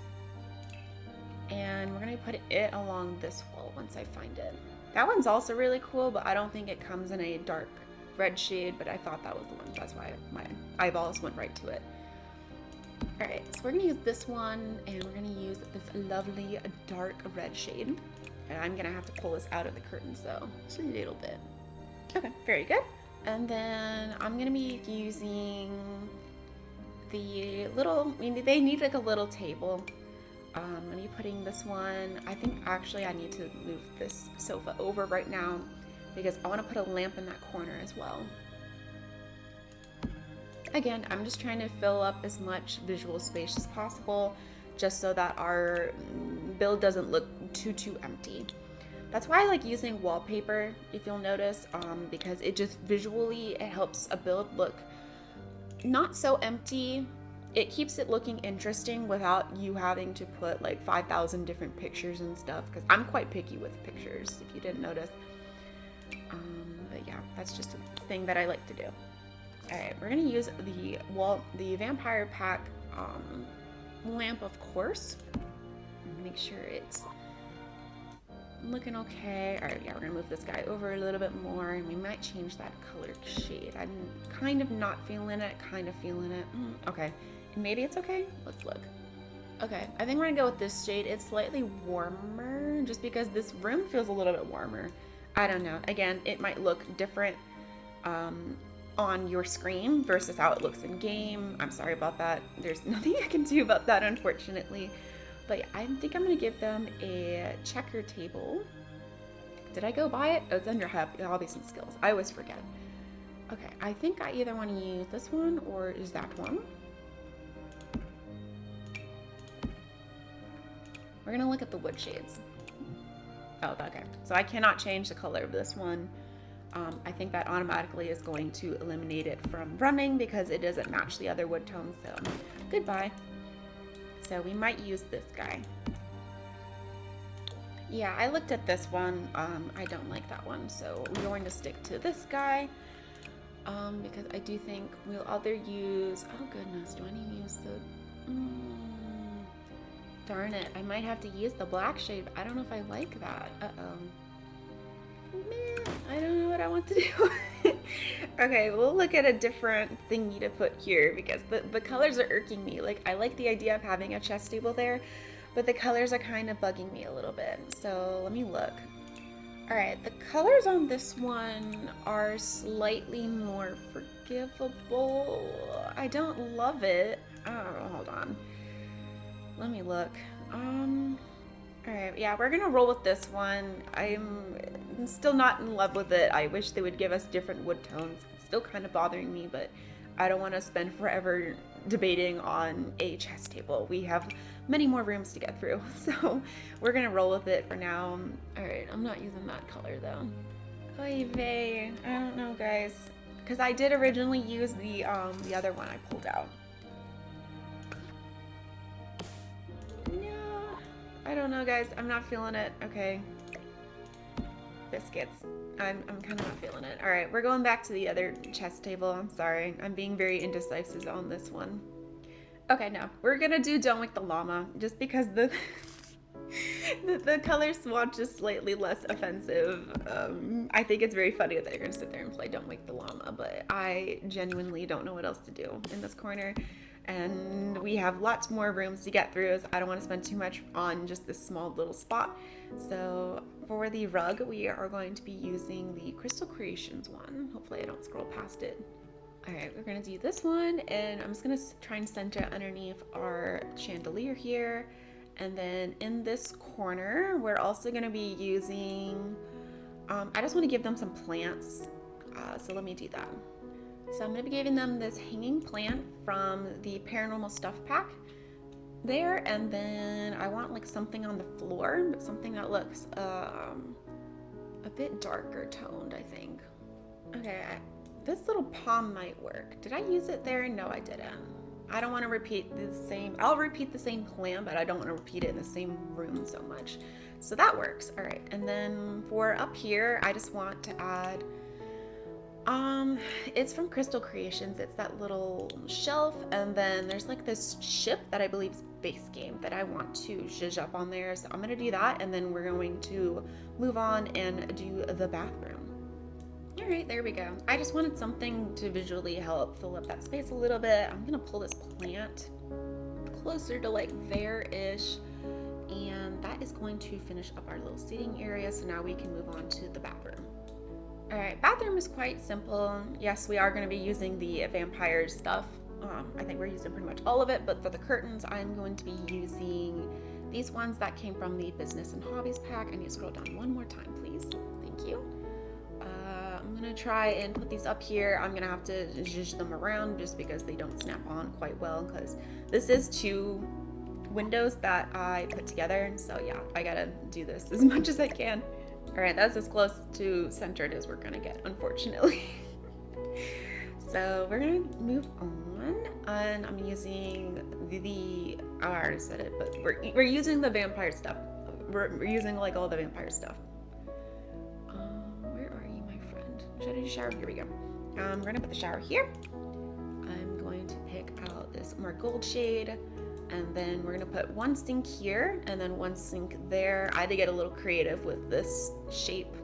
And we're gonna put it along this wall once I find it. That one's also really cool, but I don't think it comes in a dark red shade, but I thought that was the one. That's why my eyeballs went right to it. All right, so we're gonna use this one, and we're gonna use this lovely dark red shade. And I'm gonna have to pull this out of the curtains though, just a little bit. Okay, very good. And then I'm gonna be using the little, they need like a little table. I'm gonna be putting this one, I think actually I need to move this sofa over right now because I wanna put a lamp in that corner as well. Again, I'm just trying to fill up as much visual space as possible just so that our build doesn't look too empty. That's why I like using wallpaper, if you'll notice, because it just visually, it helps a build look not so empty. It keeps it looking interesting without you having to put like 5,000 different pictures and stuff, because I'm quite picky with pictures, if you didn't notice. But yeah, that's just a thing that I like to do. All right, we're gonna use the Vampire Pack lamp, of course. Make sure it's looking okay. All right, yeah, we're gonna move this guy over a little bit more, and we might change that color shade. I'm kind of not feeling it, kind of feeling it. Okay, maybe it's okay. Let's look. Okay, I think we're gonna go with this shade. It's slightly warmer, just because this room feels a little bit warmer. I don't know. Again, it might look different on your screen versus how it looks in game. I'm sorry about that. There's nothing I can do about that, unfortunately. But yeah, I think I'm gonna give them a checker table. Did I go buy it? Oh, it's under hobbies and skills. I always forget. Okay, I think I either want to use this one or is that one. We're gonna look at the wood shades. Oh, okay. So I cannot change the color of this one. I think that automatically is going to eliminate it from running because it doesn't match the other wood tones, so goodbye. So we might use this guy. Yeah, I looked at this one. I don't like that one, so we're going to stick to this guy because I do think we'll either use, oh goodness, do I need to use the, darn it, I might have to use the black shade, but I don't know if I like that. I don't know what I want to do. Okay, we'll look at a different thingy to put here because the colors are irking me. Like, I like the idea of having a chess table there, but the colors are kind of bugging me a little bit. So let me look. All right, the colors on this one are slightly more forgivable. I don't love it. Oh, hold on. Let me look. Alright, yeah, we're gonna roll with this one. I'm still not in love with it. I wish they would give us different wood tones. It's still kind of bothering me, but I don't want to spend forever debating on a chess table. We have many more rooms to get through, so we're gonna roll with it for now. Alright, I'm not using that color though. Oy vey. I don't know, guys. Because I did originally use the other one I pulled out. I don't know, guys. I'm not feeling it. Okay. Biscuits. I'm kind of not feeling it. All right, we're going back to the other chess table. I'm sorry. I'm being very indecisive on this one. Okay, no. We're gonna do Don't Wake the Llama, just because the the color swatch is slightly less offensive. I think it's very funny that you're gonna sit there and play Don't Wake the Llama, but I genuinely don't know what else to do in this corner. And we have lots more rooms to get through, so I don't want to spend too much on just this small little spot. So for the rug, we are going to be using the Crystal Creations one. Hopefully I don't scroll past it. All right, we're gonna do this one, and I'm just gonna try and center underneath our chandelier here. And then in this corner, we're also going to be using, I just want to give them some plants. So let me do that. So I'm going to be giving them this hanging plant from the paranormal stuff pack there. And then I want like something on the floor, but something that looks a bit darker toned, I think. Okay, this little palm might work. Did I use it there? No, I didn't. I don't want to repeat the same, I'll repeat the same plan, but I don't want to repeat it in the same room so much. So that works. All right, and then for up here, I just want to add, it's from Crystal Creations. It's that little shelf, and then there's like this ship that I believe is base game that I want to zhuzh up on there. So I'm gonna do that, and then we're going to move on and do the bathroom. All right, there we go. I just wanted something to visually help fill up that space a little bit. I'm gonna pull this plant closer to like there-ish, and that is going to finish up our little seating area. So now we can move on to the bathroom. All right, bathroom is quite simple. Yes, we are gonna be using the vampire stuff. I think we're using pretty much all of it, but for the curtains, I'm going to be using these ones that came from the business and hobbies pack. I need to scroll down one more time, please. Thank you. I'm gonna try and put these up here. I'm gonna have to zhuzh them around just because they don't snap on quite well, because this is 2 windows that I put together, and so yeah, I gotta do this as much as I can. All right, that's as close to centered as we're gonna get, unfortunately. So we're gonna move on, and I'm using I already said it, but we're using the vampire stuff. We're using like all the vampire stuff. Where are you, my friend? Should I do shower? Here we go. We're gonna put the shower here. I'm going to pick out this more gold shade, and then we're gonna put 1 sink here and then 1 sink there. I had to get a little creative with this shape.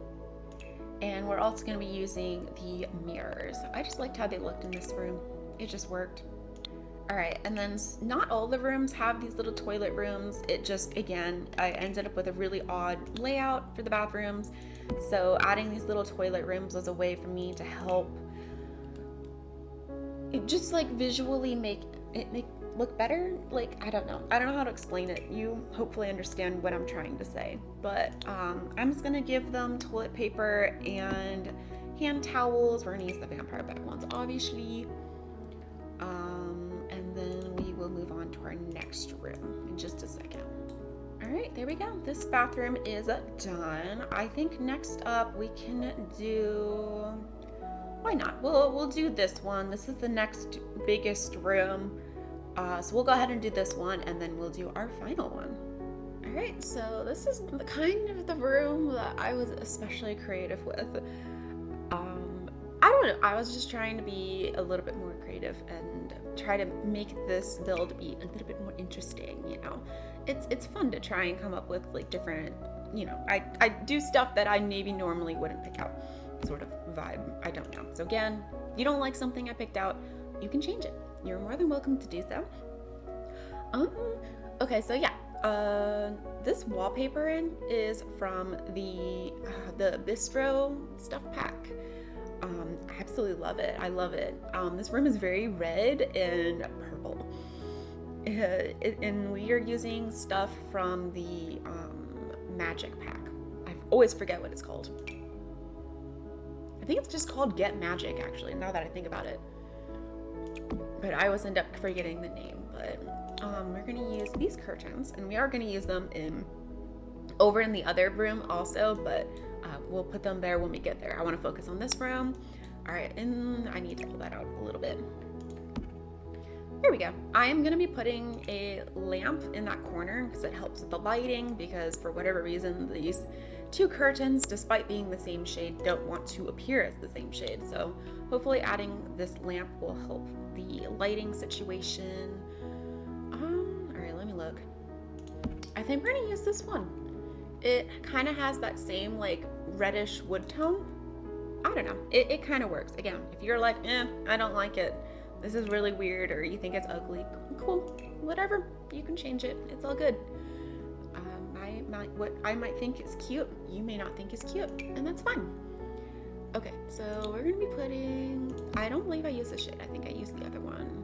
And we're also gonna be using the mirrors. I just liked how they looked in this room. It just worked. All right, and then not all the rooms have these little toilet rooms. It just, again, I ended up with a really odd layout for the bathrooms. So adding these little toilet rooms was a way for me to help just like visually make it look better. Like, I don't know how to explain it. You hopefully understand what I'm trying to say, but I'm just gonna give them toilet paper and hand towels. We're gonna use the vampire bag ones, obviously, and then we will move on to our next room in just a second. All right, there we go. This bathroom is done. I think next up we can do, why not, we'll do this one. This is the next biggest room. So we'll go ahead and do this one, and then we'll do our final one. All right, so this is the kind of the room that I was especially creative with. I don't know, I was just trying to be a little bit more creative and try to make this build be a little bit more interesting, you know. It's fun to try and come up with like different, you know, I do stuff that I maybe normally wouldn't pick out, sort of vibe. I don't know. So again, if you don't like something I picked out, you can change it. You're more than welcome to do so. Okay, so yeah, this wallpaper is from the bistro stuff pack. I absolutely love it. I love it. This room is very red and purple. And we are using stuff from the magic pack. I always forget what it's called. I think it's just called Get Magic, actually, now that I think about it. But I always end up forgetting the name. But we're gonna use these curtains, and we are gonna use them over in the other room also, but we'll put them there when we get there. I want to focus on this room. All right, and I need to pull that out a little bit. There we go. I am gonna be putting a lamp in that corner because it helps with the lighting, because for whatever reason these 2 curtains, despite being the same shade, don't want to appear as the same shade. So hopefully adding this lamp will help the lighting situation. All right, let me look. I think we're gonna use this one. It kind of has that same like reddish wood tone. I don't know. It kind of works. Again, if you're like, I don't like it, this is really weird, or you think it's ugly, cool, whatever. You can change it. It's all good. What I might think is cute, you may not think is cute, and that's fine. Okay, so we're gonna be putting, I don't believe I used this shade. I think I used the other one.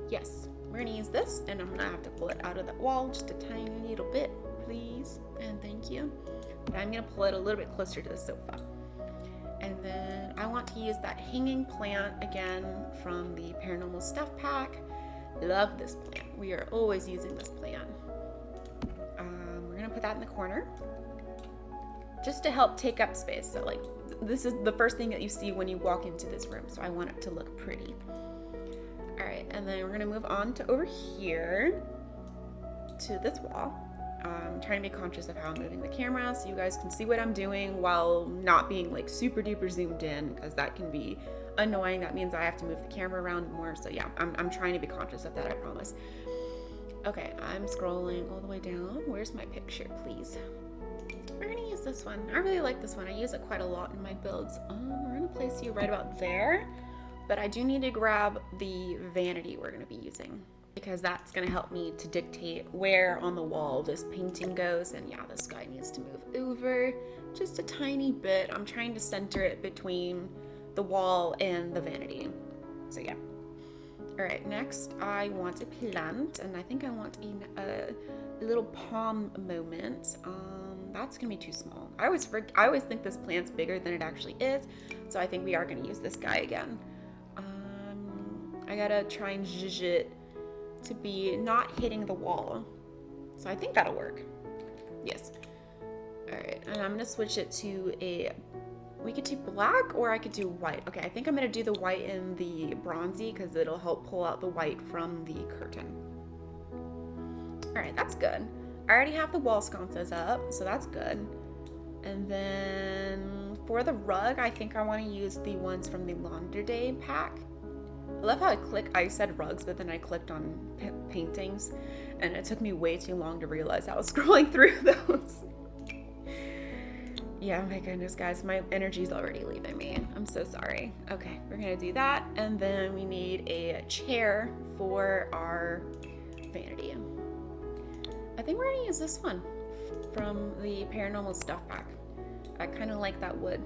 Yes, we're gonna use this, and I'm gonna have to pull it out of that wall just a tiny little bit, please, and thank you. But I'm gonna pull it a little bit closer to the sofa. And then I want to use that hanging plant again from the Paranormal Stuff Pack. Love this plant. We are always using this plant. We're gonna put that in the corner just to help take up space. So like, this is the first thing that you see when you walk into this room, so I want it to look pretty. All right, and then we're gonna move on to over here to this wall. I'm trying to be conscious of how I'm moving the camera so you guys can see what I'm doing while not being like super duper zoomed in, because that can be annoying. That means I have to move the camera around more. So yeah, I'm trying to be conscious of that, I promise. Okay, I'm scrolling all the way down. Where's my picture, please? We're gonna use this one. I really like this one. I use it quite a lot in my builds. We're gonna place you right about there, but I do need to grab the vanity we're gonna be using, because that's going to help me to dictate where on the wall this painting goes. And yeah, this guy needs to move over just a tiny bit. I'm trying to center it between the wall and the vanity. So yeah. All right, next I want a plant, and I think I want a little palm moment. That's gonna be too small. I always think this plant's bigger than it actually is, so I think we are gonna use this guy again. I gotta try and zhuzh it to be not hitting the wall. So I think that'll work. Yes. All right, and I'm gonna switch it to we could do black or I could do white. Okay, I think I'm gonna do the white in the bronzy because it'll help pull out the white from the curtain. All right, that's good. I already have the wall sconces up, so that's good. And then for the rug, I think I wanna use the ones from the Launder Day pack. I love how I said rugs, but then I clicked on paintings, and it took me way too long to realize I was scrolling through those. Yeah, my goodness, guys, my energy's already leaving me. I'm so sorry. Okay, we're gonna do that, and then we need a chair for our vanity. I think we're gonna use this one from the Paranormal Stuff Pack. I kind of like that wood.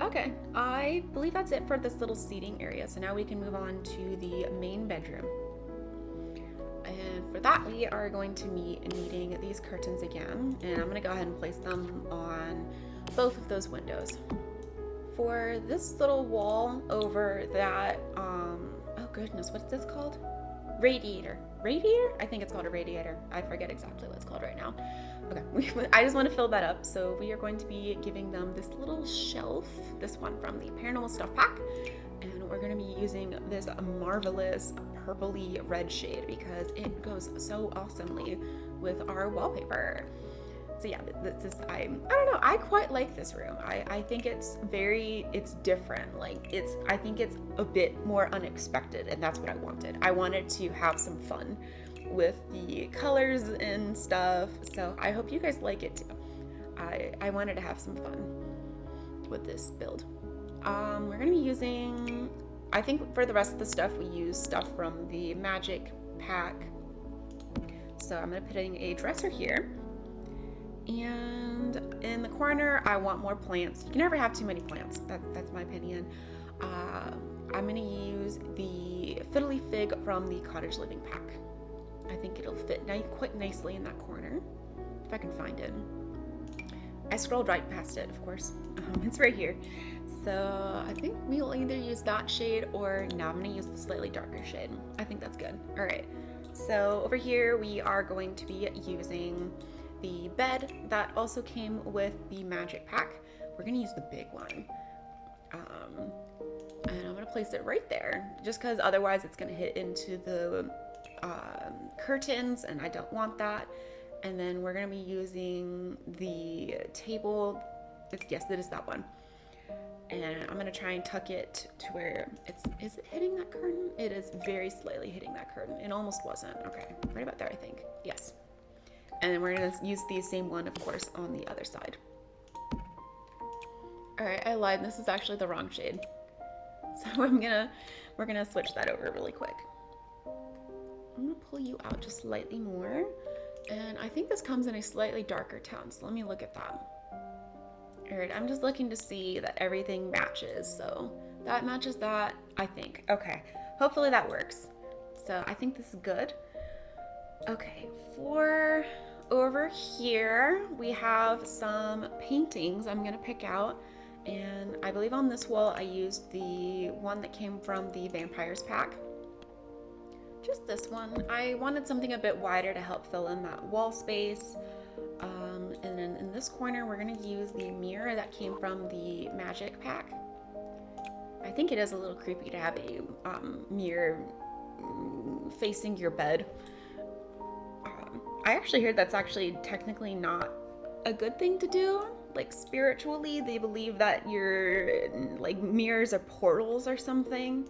Okay, I believe that's it for this little seating area. So now we can move on to the main bedroom. And for that, we are going to be needing these curtains again. And I'm gonna go ahead and place them on both of those windows. For this little wall over that, oh goodness, what's this called? Radiator. Radiator? I think it's called a radiator. I forget exactly what it's called right now. Okay, I just want to fill that up. So we are going to be giving them this little shelf, this one from the Paranormal Stuff Pack. And we're going to be using this marvelous purpley red shade because it goes so awesomely with our wallpaper. So yeah, this is, I don't know, I quite like this room. I think it's different. Like I think it's a bit more unexpected, and that's what I wanted. I wanted to have some fun with the colors and stuff. So I hope you guys like it too. I wanted to have some fun with this build. We're gonna be using, I think for the rest of the stuff, we use stuff from the Magic pack. So I'm gonna put in a dresser here. And in the corner, I want more plants. You can never have too many plants. That's my opinion. I'm gonna use the Fiddly Fig from the Cottage Living pack. I think it'll fit quite nicely in that corner, if I can find it. I scrolled right past it, of course. It's right here. So I think we'll either use that shade or now I'm gonna use the slightly darker shade. I think that's good. All right. So over here, we are going to be using the bed that also came with the Magic pack. We're gonna use the big one. And I'm gonna place it right there, just because otherwise it's gonna hit into the curtains, and I don't want that. And then we're gonna be using the table. Yes, it is that one. And I'm gonna try and tuck it to where is it hitting that curtain? It is very slightly hitting that curtain. It almost wasn't. Okay, right about there, I think. Yes. And then we're gonna use the same one, of course, on the other side. All right, I lied. This is actually the wrong shade. So we're gonna switch that over really quick. I'm gonna pull you out just slightly more. And I think this comes in a slightly darker tone, so let me look at that. All right, I'm just looking to see that everything matches. So that matches that, I think. Okay, hopefully that works. So I think this is good. Okay, for over here, we have some paintings I'm gonna pick out. And I believe on this wall, I used the one that came from the Vampires pack. Just this one. I wanted something a bit wider to help fill in that wall space. And then in this corner, we're gonna use the mirror that came from the Magic pack. I think it is a little creepy to have a mirror facing your bed. I actually heard that's actually technically not a good thing to do. Like spiritually, they believe that your like mirrors are portals or something.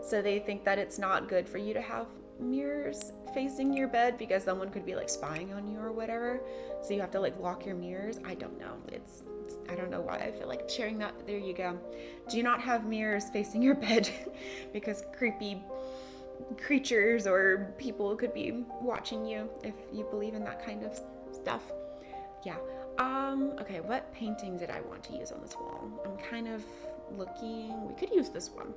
So they think that it's not good for you to have mirrors facing your bed because someone could be like spying on you or whatever. So you have to like lock your mirrors. I don't know. I don't know why I feel like sharing that. There you go. Do not have mirrors facing your bed because creepy creatures or people could be watching you if you believe in that kind of stuff. Yeah. Okay, what painting did I want to use on this wall? I'm kind of looking. We could use this one.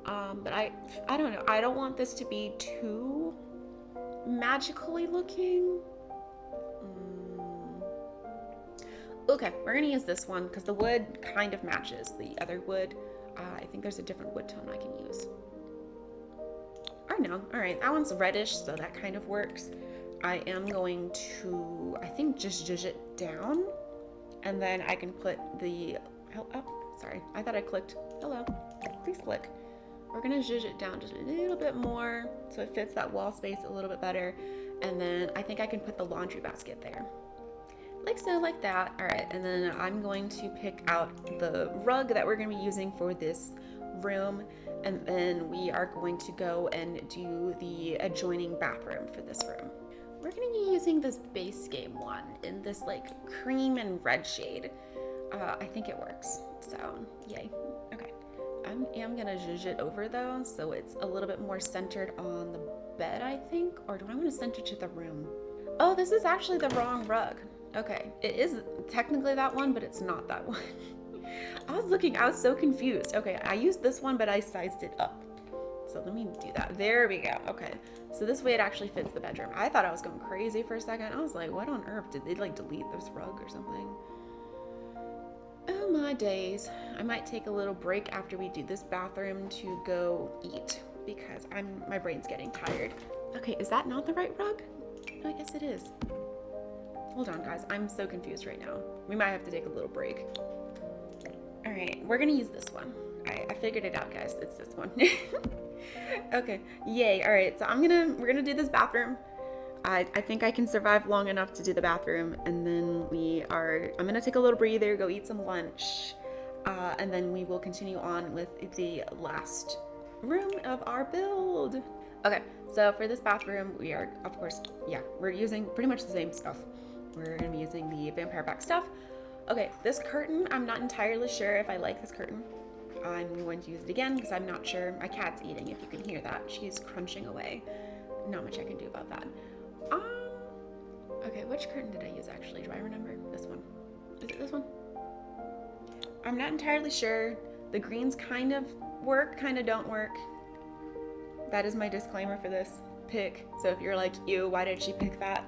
But I don't know. I don't want this to be too magically looking. Okay, we're gonna use this one because the wood kind of matches the other wood. I think there's a different wood tone I can use. Or no, all right, that one's reddish, so that kind of works. I am going to, I think, just zhuzh it down, and then I can put the, oh, sorry, I thought I clicked, hello, please click. We're gonna zhuzh it down just a little bit more so it fits that wall space a little bit better, and then I think I can put the laundry basket there. Like so, like that. All right, and then I'm going to pick out the rug that we're gonna be using for this room, and then we are going to go and do the adjoining bathroom for this room. We're gonna be using this base game one in this like cream and red shade. I think it works, so yay. Okay, I am gonna zhuzh it over though, so it's a little bit more centered on the bed, I think, or do I want to center to the room? Oh, this is actually the wrong rug. Okay, it is technically that one, but it's not that one. I was so confused. Okay, I used this one, but I sized it up. So let me do that. There we go. Okay, so this way it actually fits the bedroom. I thought I was going crazy for a second. I was like, what on earth? Did they like delete this rug or something? Oh my days. I might take a little break after we do this bathroom to go eat because my brain's getting tired. Okay, is that not the right rug? No, I guess it is. Hold on, guys. I'm so confused right now. We might have to take a little break. All right, we're gonna use this one. All right, I figured it out, guys. It's this one. Okay, yay. All right, so we're gonna do this bathroom. I think I can survive long enough to do the bathroom, and then I'm gonna take a little breather, go eat some lunch, and then we will continue on with the last room of our build. Okay, so for this bathroom, we are, of course, yeah, we're using pretty much the same stuff. We're gonna be using the vampire back stuff. Okay, this curtain, I'm not entirely sure if I like this curtain. I'm going to use it again because I'm not sure. My cat's eating, if you can hear that. She's crunching away. Not much I can do about that. Okay, which curtain did I use actually? Do I remember? This one. Is it this one? I'm not entirely sure. The greens kind of work, kind of don't work. That is my disclaimer for this pick. So if you're like, ew, why did she pick that?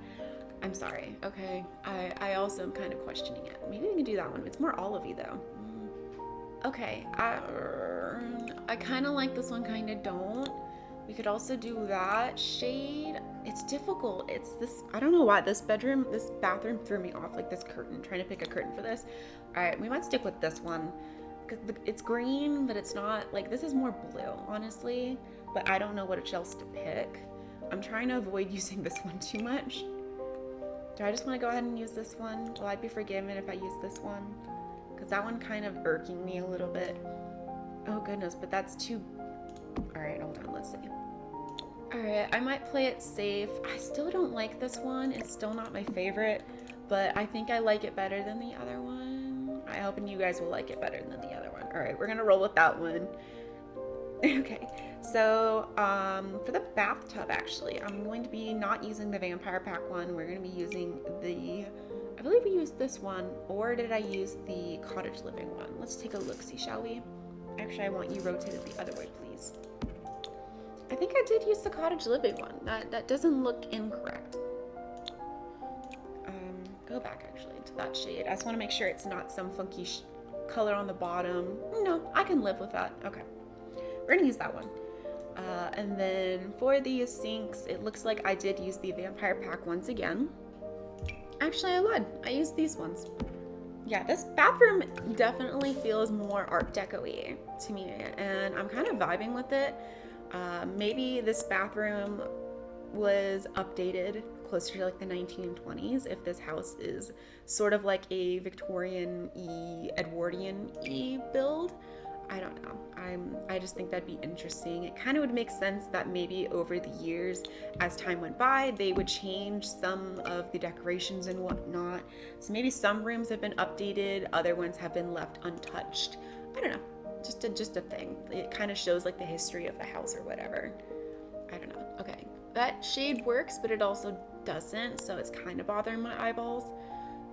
I'm sorry, okay? I also am kind of questioning it. Maybe we can do that one. It's more olivey though. Okay, I kind of like this one, kind of don't. We could also do that shade. It's difficult. It's this, I don't know why this bathroom threw me off, like this curtain, trying to pick a curtain for this. All right, we might stick with this one because it's green, but it's not, like this is more blue, honestly, but I don't know what else to pick. I'm trying to avoid using this one too much. Do I just want to go ahead and use this one? Will I be forgiven if I use this one? Because that one kind of irking me a little bit. Oh goodness, but that's too... Alright, hold on, let's see. Alright, I might play it safe. I still don't like this one. It's still not my favorite, but I think I like it better than the other one. I'm hoping you guys will like it better than the other one. Alright, we're gonna roll with that one. Okay, so for the bathtub, actually, I'm going to be not using the vampire pack one. We're going to be using I believe we used this one, or did I use the cottage living one? Let's take a look-see, shall we? Actually, I want you rotated the other way, please. I think I did use the cottage living one. That doesn't look incorrect. Go back actually to that shade. I just want to make sure it's not some funky color on the bottom. No, I can live with that. Okay, we're gonna use that one. And then for these sinks, it looks like I did use the vampire pack once again. Actually, I lied. I used these ones. Yeah, this bathroom definitely feels more Art Deco-y to me, and I'm kind of vibing with it. Maybe this bathroom was updated closer to like the 1920s if this house is sort of like a Victorian-y, Edwardian-y build. I don't know. I just think that'd be interesting. It kind of would make sense that maybe over the years, as time went by, they would change some of the decorations and whatnot. So maybe some rooms have been updated, other ones have been left untouched. I don't know. Just a thing. It kind of shows like the history of the house or whatever. I don't know. Okay. That shade works, but it also doesn't, so it's kind of bothering my eyeballs.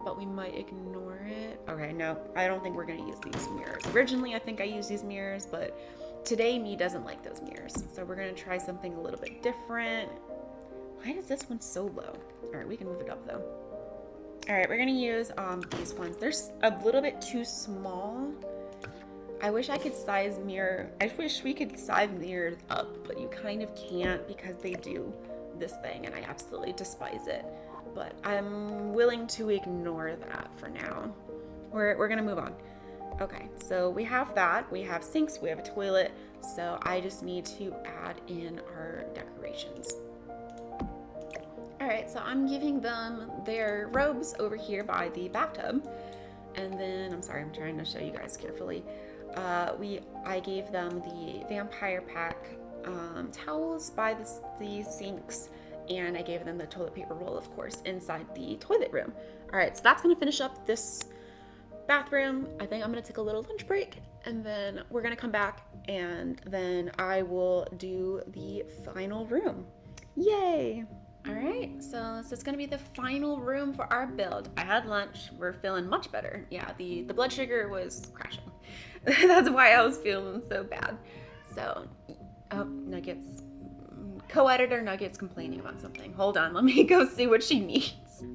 But we might ignore it. Okay, no, I don't think we're gonna use these mirrors. Originally, I think I used these mirrors, but today me doesn't like those mirrors. So we're gonna try something a little bit different. Why is this one so low? All right, we can move it up though. All right, we're gonna use these ones. They're a little bit too small. I wish I could size mirror. I wish we could size mirrors up, but you kind of can't because they do this thing, and I absolutely despise it. But I'm willing to ignore that for now. We're gonna move on. Okay, so we have that. We have sinks, we have a toilet, so I just need to add in our decorations. All right, so I'm giving them their robes over here by the bathtub. And then, I'm sorry, I'm trying to show you guys carefully. I gave them the vampire pack towels by the sinks, and I gave them the toilet paper roll, of course, inside the toilet room. All right, so that's gonna finish up this bathroom. I think I'm gonna take a little lunch break, and then we're gonna come back, and then I will do the final room. Yay! All right, so this is gonna be the final room for our build. I had lunch, we're feeling much better. Yeah, the blood sugar was crashing. That's why I was feeling so bad. So, oh, Nuggets. Co-editor Nuggets complaining about something. Hold on, let me go see what she needs.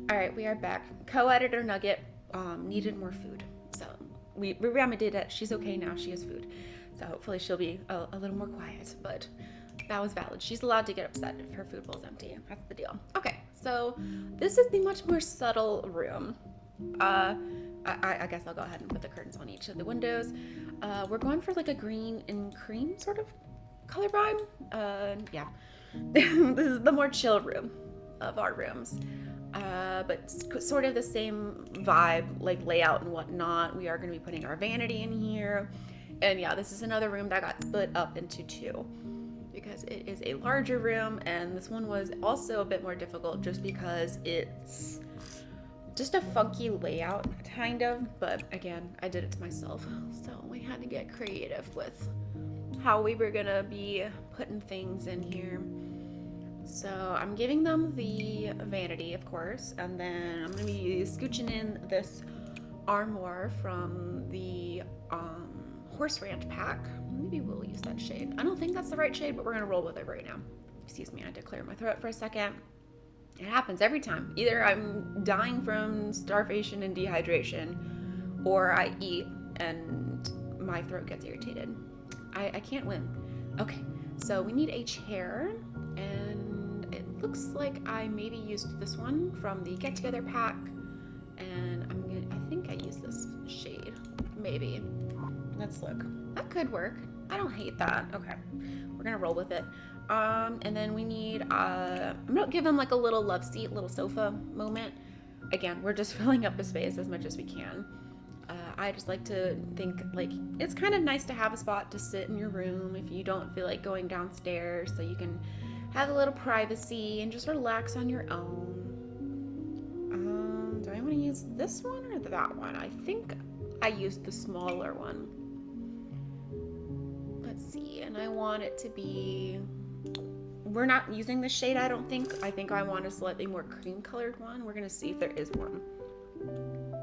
All right, we are back. Co-editor Nugget needed more food. So we remedied it. She's okay now, she has food. So hopefully she'll be a little more quiet, but that was valid. She's allowed to get upset if her food bowl's empty. That's the deal. Okay, so this is the much more subtle room. I guess I'll go ahead and put the curtains on each of the windows. We're going for like a green and cream sort of color vibe. Yeah. This is the more chill room of our rooms. But sort of the same vibe, like layout and whatnot. We are going to be putting our vanity in here. And yeah, this is another room that got split up into two because it is a larger room, and this one was also a bit more difficult just because it's just a funky layout, kind of. But again, I did it to myself, so we had to get creative with how we were gonna be putting things in here. So I'm giving them the vanity, of course, and then I'm gonna be scooching in this armoire from the horse ranch pack. Maybe we'll use that shade. I don't think that's the right shade, but we're gonna roll with it right now. Excuse me, I had to clear my throat for a second. It happens every time. Either I'm dying from starvation and dehydration, or I eat and my throat gets irritated. I can't win. Okay, so we need a chair, and it looks like I maybe used this one from the Get Together pack, and I think I used this shade, maybe. Let's look. That could work. I don't hate that. Okay, we're gonna roll with it. And then we need, I'm gonna give them like a little love seat, little sofa moment. Again, we're just filling up the space as much as we can. I just like to think like it's kind of nice to have a spot to sit in your room if you don't feel like going downstairs, so you can have a little privacy and just relax on your own. Do I want to use this one or that one? I think I used the smaller one. Let's see, and I want it to be, we're not using the shade, I don't think. I think I want a slightly more cream colored one. We're gonna see if there is one,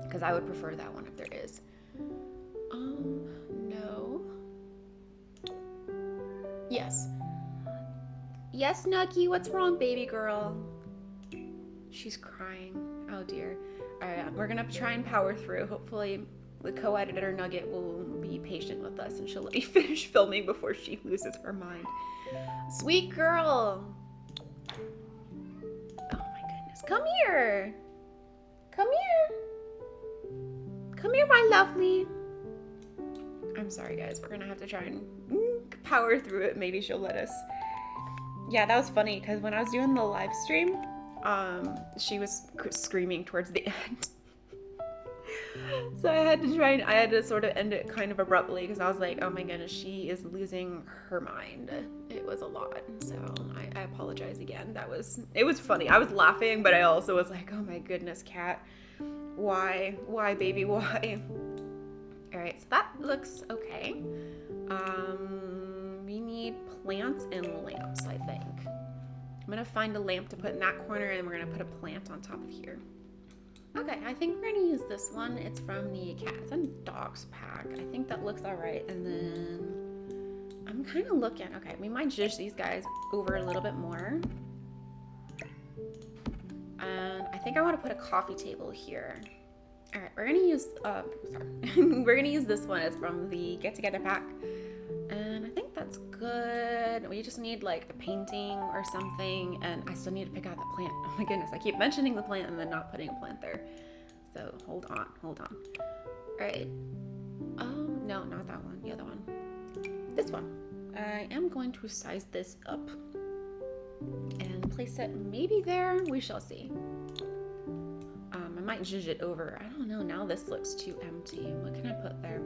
because I would prefer that one if there is. No. Yes. Yes, Nucky, what's wrong, baby girl? She's crying. Oh dear. Alright, we're gonna try and power through. Hopefully the co-editor Nugget will be patient with us and she'll let me finish filming before she loses her mind. Sweet girl. Oh my goodness. Come here. Come here. Come here, my lovely. I'm sorry, guys. We're gonna have to try and power through it. Maybe she'll let us. Yeah, that was funny because when I was doing the live stream, she was screaming towards the end. So I had to sort of end it kind of abruptly because I was like, oh my goodness, she is losing her mind. It was a lot. So I apologize again. It was funny. I was laughing, but I also was like, oh my goodness, Cat. Why, baby, why? All right, so that looks okay. We need plants and lamps, I think. I'm gonna find a lamp to put in that corner and we're gonna put a plant on top of here. Okay, I think we're gonna use this one. It's from the Cats and Dogs pack. I think that looks all right. And then I'm kind of looking, okay, we might zhuzh these guys over a little bit more. And I think I want to put a coffee table here. All right, we're gonna use, we're gonna use this one. It's from the Get Together pack. And I think that's good. We just need like a painting or something. And I still need to pick out the plant. Oh my goodness, I keep mentioning the plant and then not putting a plant there. So hold on. All right. No, not that one, the other one. This one. I am going to size this up and place it maybe there. We shall see. I might zhuzh it over. I don't know, now this looks too empty. What can I put there?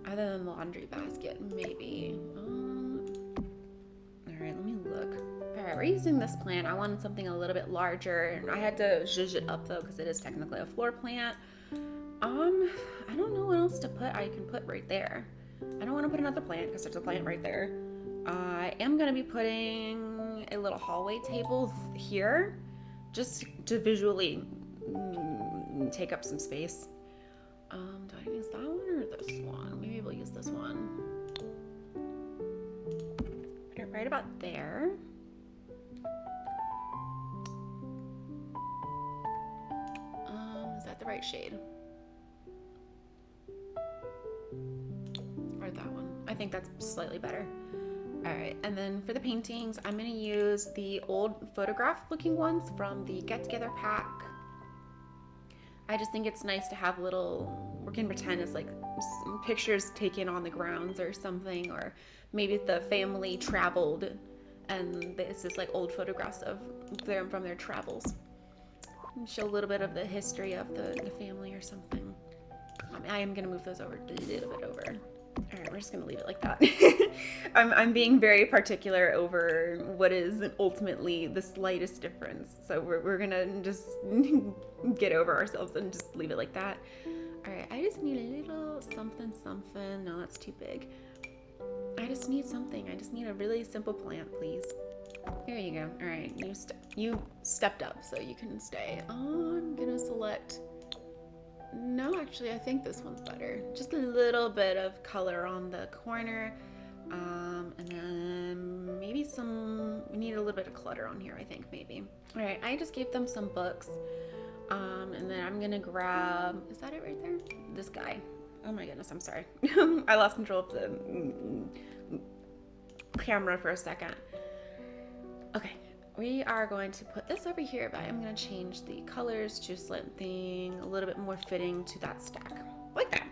Other than the laundry basket, maybe. All right, let me look. All right, we're using this plant. I wanted something a little bit larger. I had to zhuzh it up though because it is technically a floor plant. I don't know what else to put. I can put right there. I don't want to put another plant because there's a plant right there. I am going to be putting a little hallway table here just to visually take up some space. Do I use that one or this one? Maybe we'll use this one. Put it right about there. Is that the right shade? Or that one? I think that's slightly better. All right, and then for the paintings, I'm gonna use the old photograph looking ones from the Get Together pack. I just think it's nice to have little, we can pretend it's like pictures taken on the grounds or something, or maybe the family traveled and this is like old photographs of them from their travels. Show a little bit of the history of the family or something. I am gonna move those over a little bit over. All right, we're just gonna leave it like that. I'm being very particular over what is ultimately the slightest difference. So we're gonna just get over ourselves and just leave it like that. All right, I just need a little something. No, that's too big. I just need something. I just need a really simple plant, please. Here you go. All right, you stepped up, so you can stay. I'm gonna select. No, actually, I think this one's better. Just a little bit of color on the corner. And then maybe we need a little bit of clutter on here, I think, maybe. All right, I just gave them some books. And then I'm gonna grab, is that it right there? This guy. Oh my goodness, I'm sorry. I lost control of the camera for a second. Okay. We are going to put this over here, but I'm going to change the colors to something a little bit more fitting to that stack. Like that.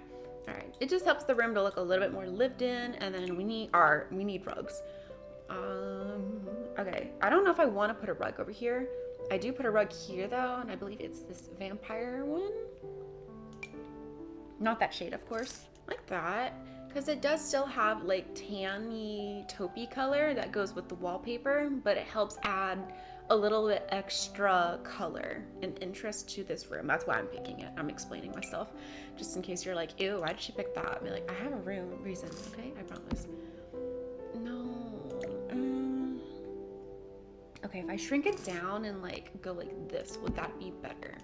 All right. It just helps the room to look a little bit more lived in, and then we need rugs. Okay. I don't know if I want to put a rug over here. I do put a rug here, though, and I believe it's this vampire one. Not that shade, of course. Like that. Because it does still have like tanny taupey color that goes with the wallpaper, but it helps add a little bit extra color and interest to this room. That's why I'm picking it. I'm explaining myself just in case you're like, ew, why did she pick that? I'll be like, I have a reason, okay? I promise. No. Okay, if I shrink it down and like go like this, would that be better?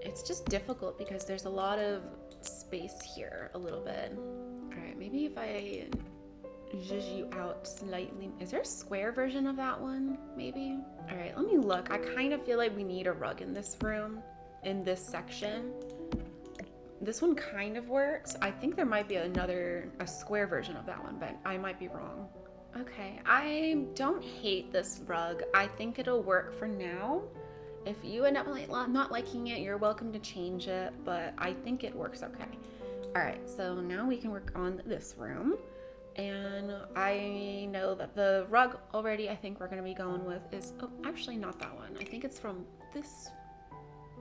It's just difficult because there's a lot of space here a little bit. All right, maybe if I zhuzh you out slightly. Is there a square version of that one? Maybe? All right, let me look. I kind of feel like we need a rug in this room, in this section. This one kind of works. I think there might be a square version of that one, but I might be wrong. Okay, I don't hate this rug. I think it'll work for now. If you end up not liking it, you're welcome to change it, but I think it works okay. All right, so now we can work on this room. And I know that the rug already I think we're going to be going with is, oh, actually not that one. I think it's from this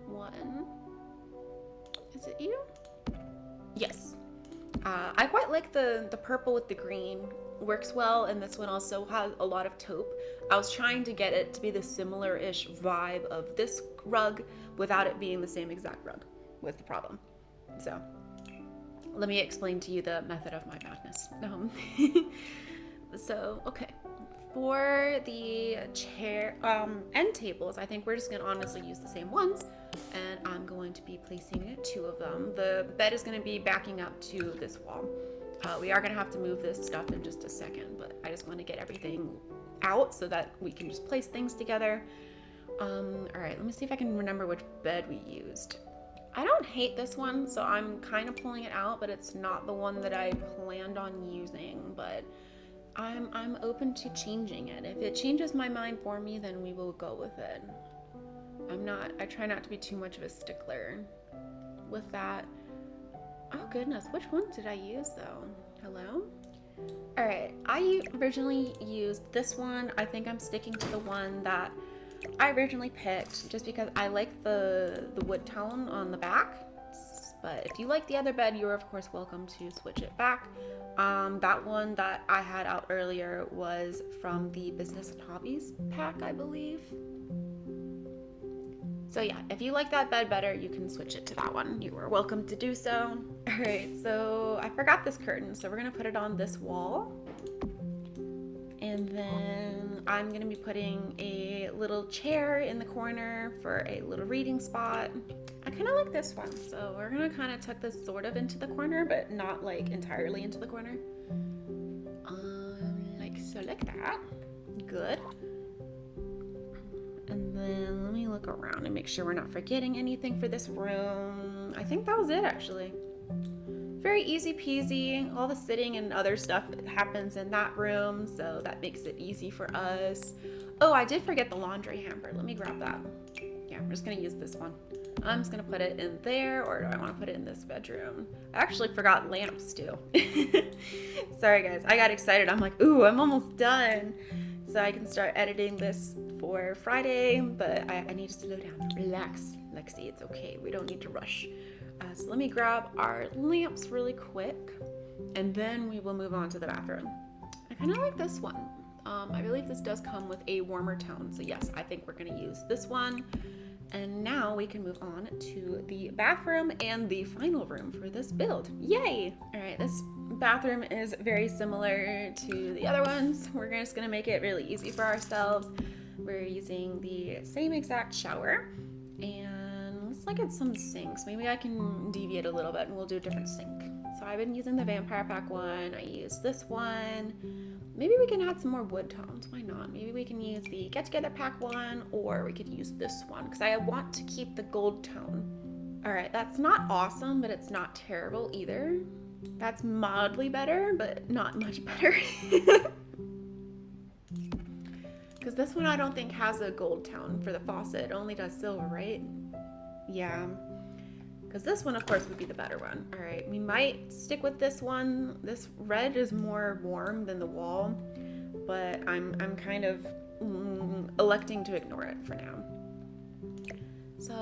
one. Is it you? Yes. I quite like the purple with the green. Works well, and this one also has a lot of taupe. I was trying to get it to be the similar-ish vibe of this rug without it being the same exact rug was the problem. So let me explain to you the method of my madness. So, okay. For the chair end tables, I think we're just gonna honestly use the same ones, and I'm going to be placing 2 of them. The bed is gonna be backing up to this wall. We are gonna have to move this stuff in just a second, but I just want to get everything out so that we can just place things together. All right, let me see if I can remember which bed we used. I don't hate this one, so I'm kind of pulling it out, but it's not the one that I planned on using, but I'm open to changing it. If it changes my mind for me, then we will go with it. I try not to be too much of a stickler with that. Oh goodness, which one did I use though? Hello? All right, I originally used this one. I think I'm sticking to the one that I originally picked just because I like the wood tone on the back. But if you like the other bed, you're of course welcome to switch it back. That one that I had out earlier was from the Business and Hobbies pack, I believe. So yeah, if you like that bed better, you can switch it to that one. You are welcome to do so. All right, so I forgot this curtain, so we're gonna put it on this wall. And then I'm gonna be putting a little chair in the corner for a little reading spot. I kind of like this one, so we're gonna kind of tuck this sort of into the corner, but not like entirely into the corner. Like so, like that. Good. And then let me look around and make sure we're not forgetting anything for this room. I think that was it actually. Very easy peasy. All the sitting and other stuff happens in that room, so that makes it easy for us. Oh, I did forget the laundry hamper. Let me grab that. Yeah, I'm just gonna use this one. I'm just gonna put it in there, or do I want to put it in this bedroom? I actually forgot lamps too. Sorry guys, I got excited. I'm like, ooh, I'm almost done. So I can start editing this for Friday, but I need to slow down. Relax, Lexi, it's okay. We don't need to rush. So let me grab our lamps really quick, and then we will move on to the bathroom. I kind of like this one. I believe this does come with a warmer tone, so yes, I think we're gonna use this one. And now we can move on to the bathroom and the final room for this build. Yay! All right, this bathroom is very similar to the other ones. We're just gonna make it really easy for ourselves. We're using the same exact shower, and looks like it's some sinks. Maybe I can deviate a little bit and we'll do a different sink. So I've been using the Vampire Pack one. I used this one. Maybe we can add some more wood tones. Why not? Maybe we can use the Get Together Pack one, or we could use this one because I want to keep the gold tone. All right, that's not awesome, but it's not terrible either. That's mildly better, but not much better. Because this one I don't think has a gold tone for the faucet. It only does silver, right? Yeah. Because this one, of course, would be the better one. All right, we might stick with this one. This red is more warm than the wall, but I'm kind of electing to ignore it for now. So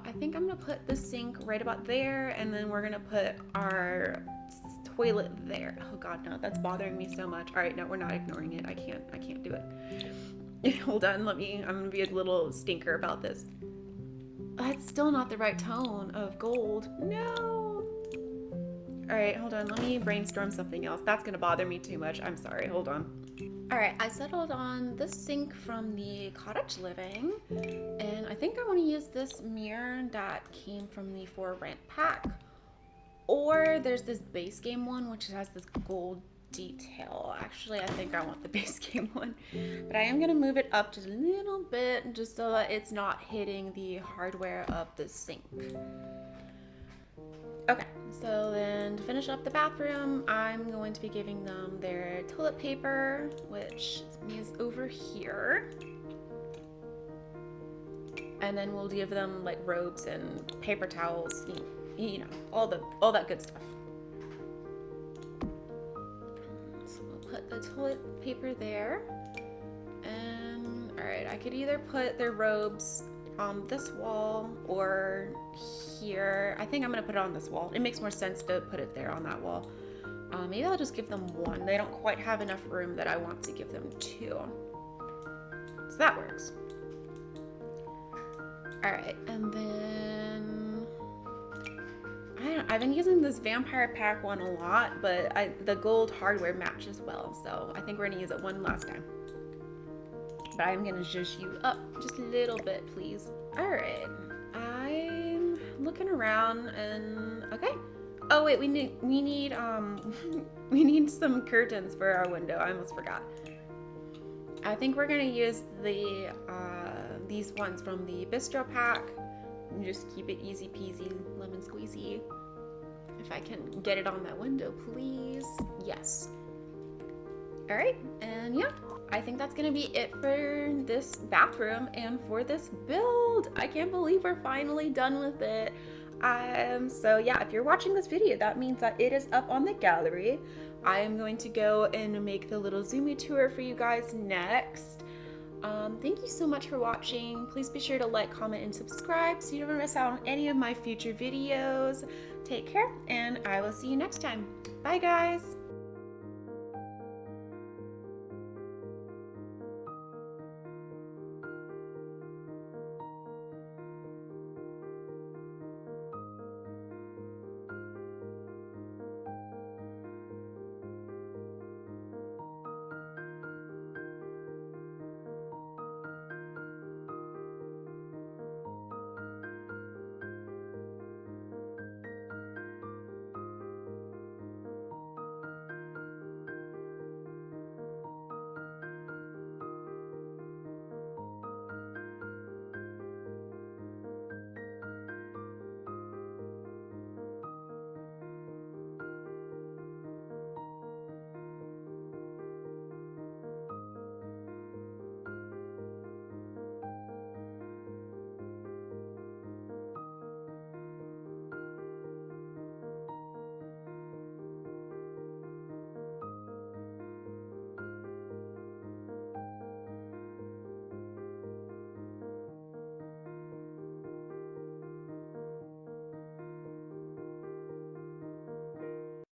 I think I'm gonna put the sink right about there, and then we're gonna put our toilet there. Oh God, no, that's bothering me so much. All right, no, we're not ignoring it. I can't do it. Hold on, I'm gonna be a little stinker about this. That's still not the right tone of gold. No. All right, hold on. Let me brainstorm something else. That's gonna bother me too much. I'm sorry. Hold on. All right, I settled on this sink from the cottage living, and I think I want to use this mirror that came from the 4 Rent pack. Or there's this base game one, which has this gold detail. Actually, I think I want the base game one, but I am gonna move it up just a little bit just so that it's not hitting the hardware of the sink. Okay, so then to finish up the bathroom, I'm going to be giving them their toilet paper, which is over here. And then we'll give them like robes and paper towels, you know, all that good stuff. So we'll put the toilet paper there. And all right, I could either put their robes on this wall or here. I think I'm gonna put it on this wall. It makes more sense to put it there on that wall. Maybe I'll just give them one. They don't quite have enough room that I want to give them two. So that works. All right, and then I've been using this vampire pack one a lot, but the gold hardware matches well, so I think we're gonna use it one last time. But I'm gonna zhuzh you up just a little bit, please. All right, I'm looking around and okay. Oh wait, we need we need some curtains for our window. I almost forgot. I think we're gonna use the these ones from the bistro pack. And just keep it easy peasy, lemon squeezy. If I can get it on that window, please. Yes. All right, and yeah, I think that's gonna be it for this bathroom and for this build. I can't believe we're finally done with it. So yeah, if you're watching this video, that means that it is up on the gallery. I am going to go and make the little zoomy tour for you guys next. Thank you so much for watching. Please be sure to like, comment, and subscribe so you don't miss out on any of my future videos. Take care, and I will see you next time. Bye, guys.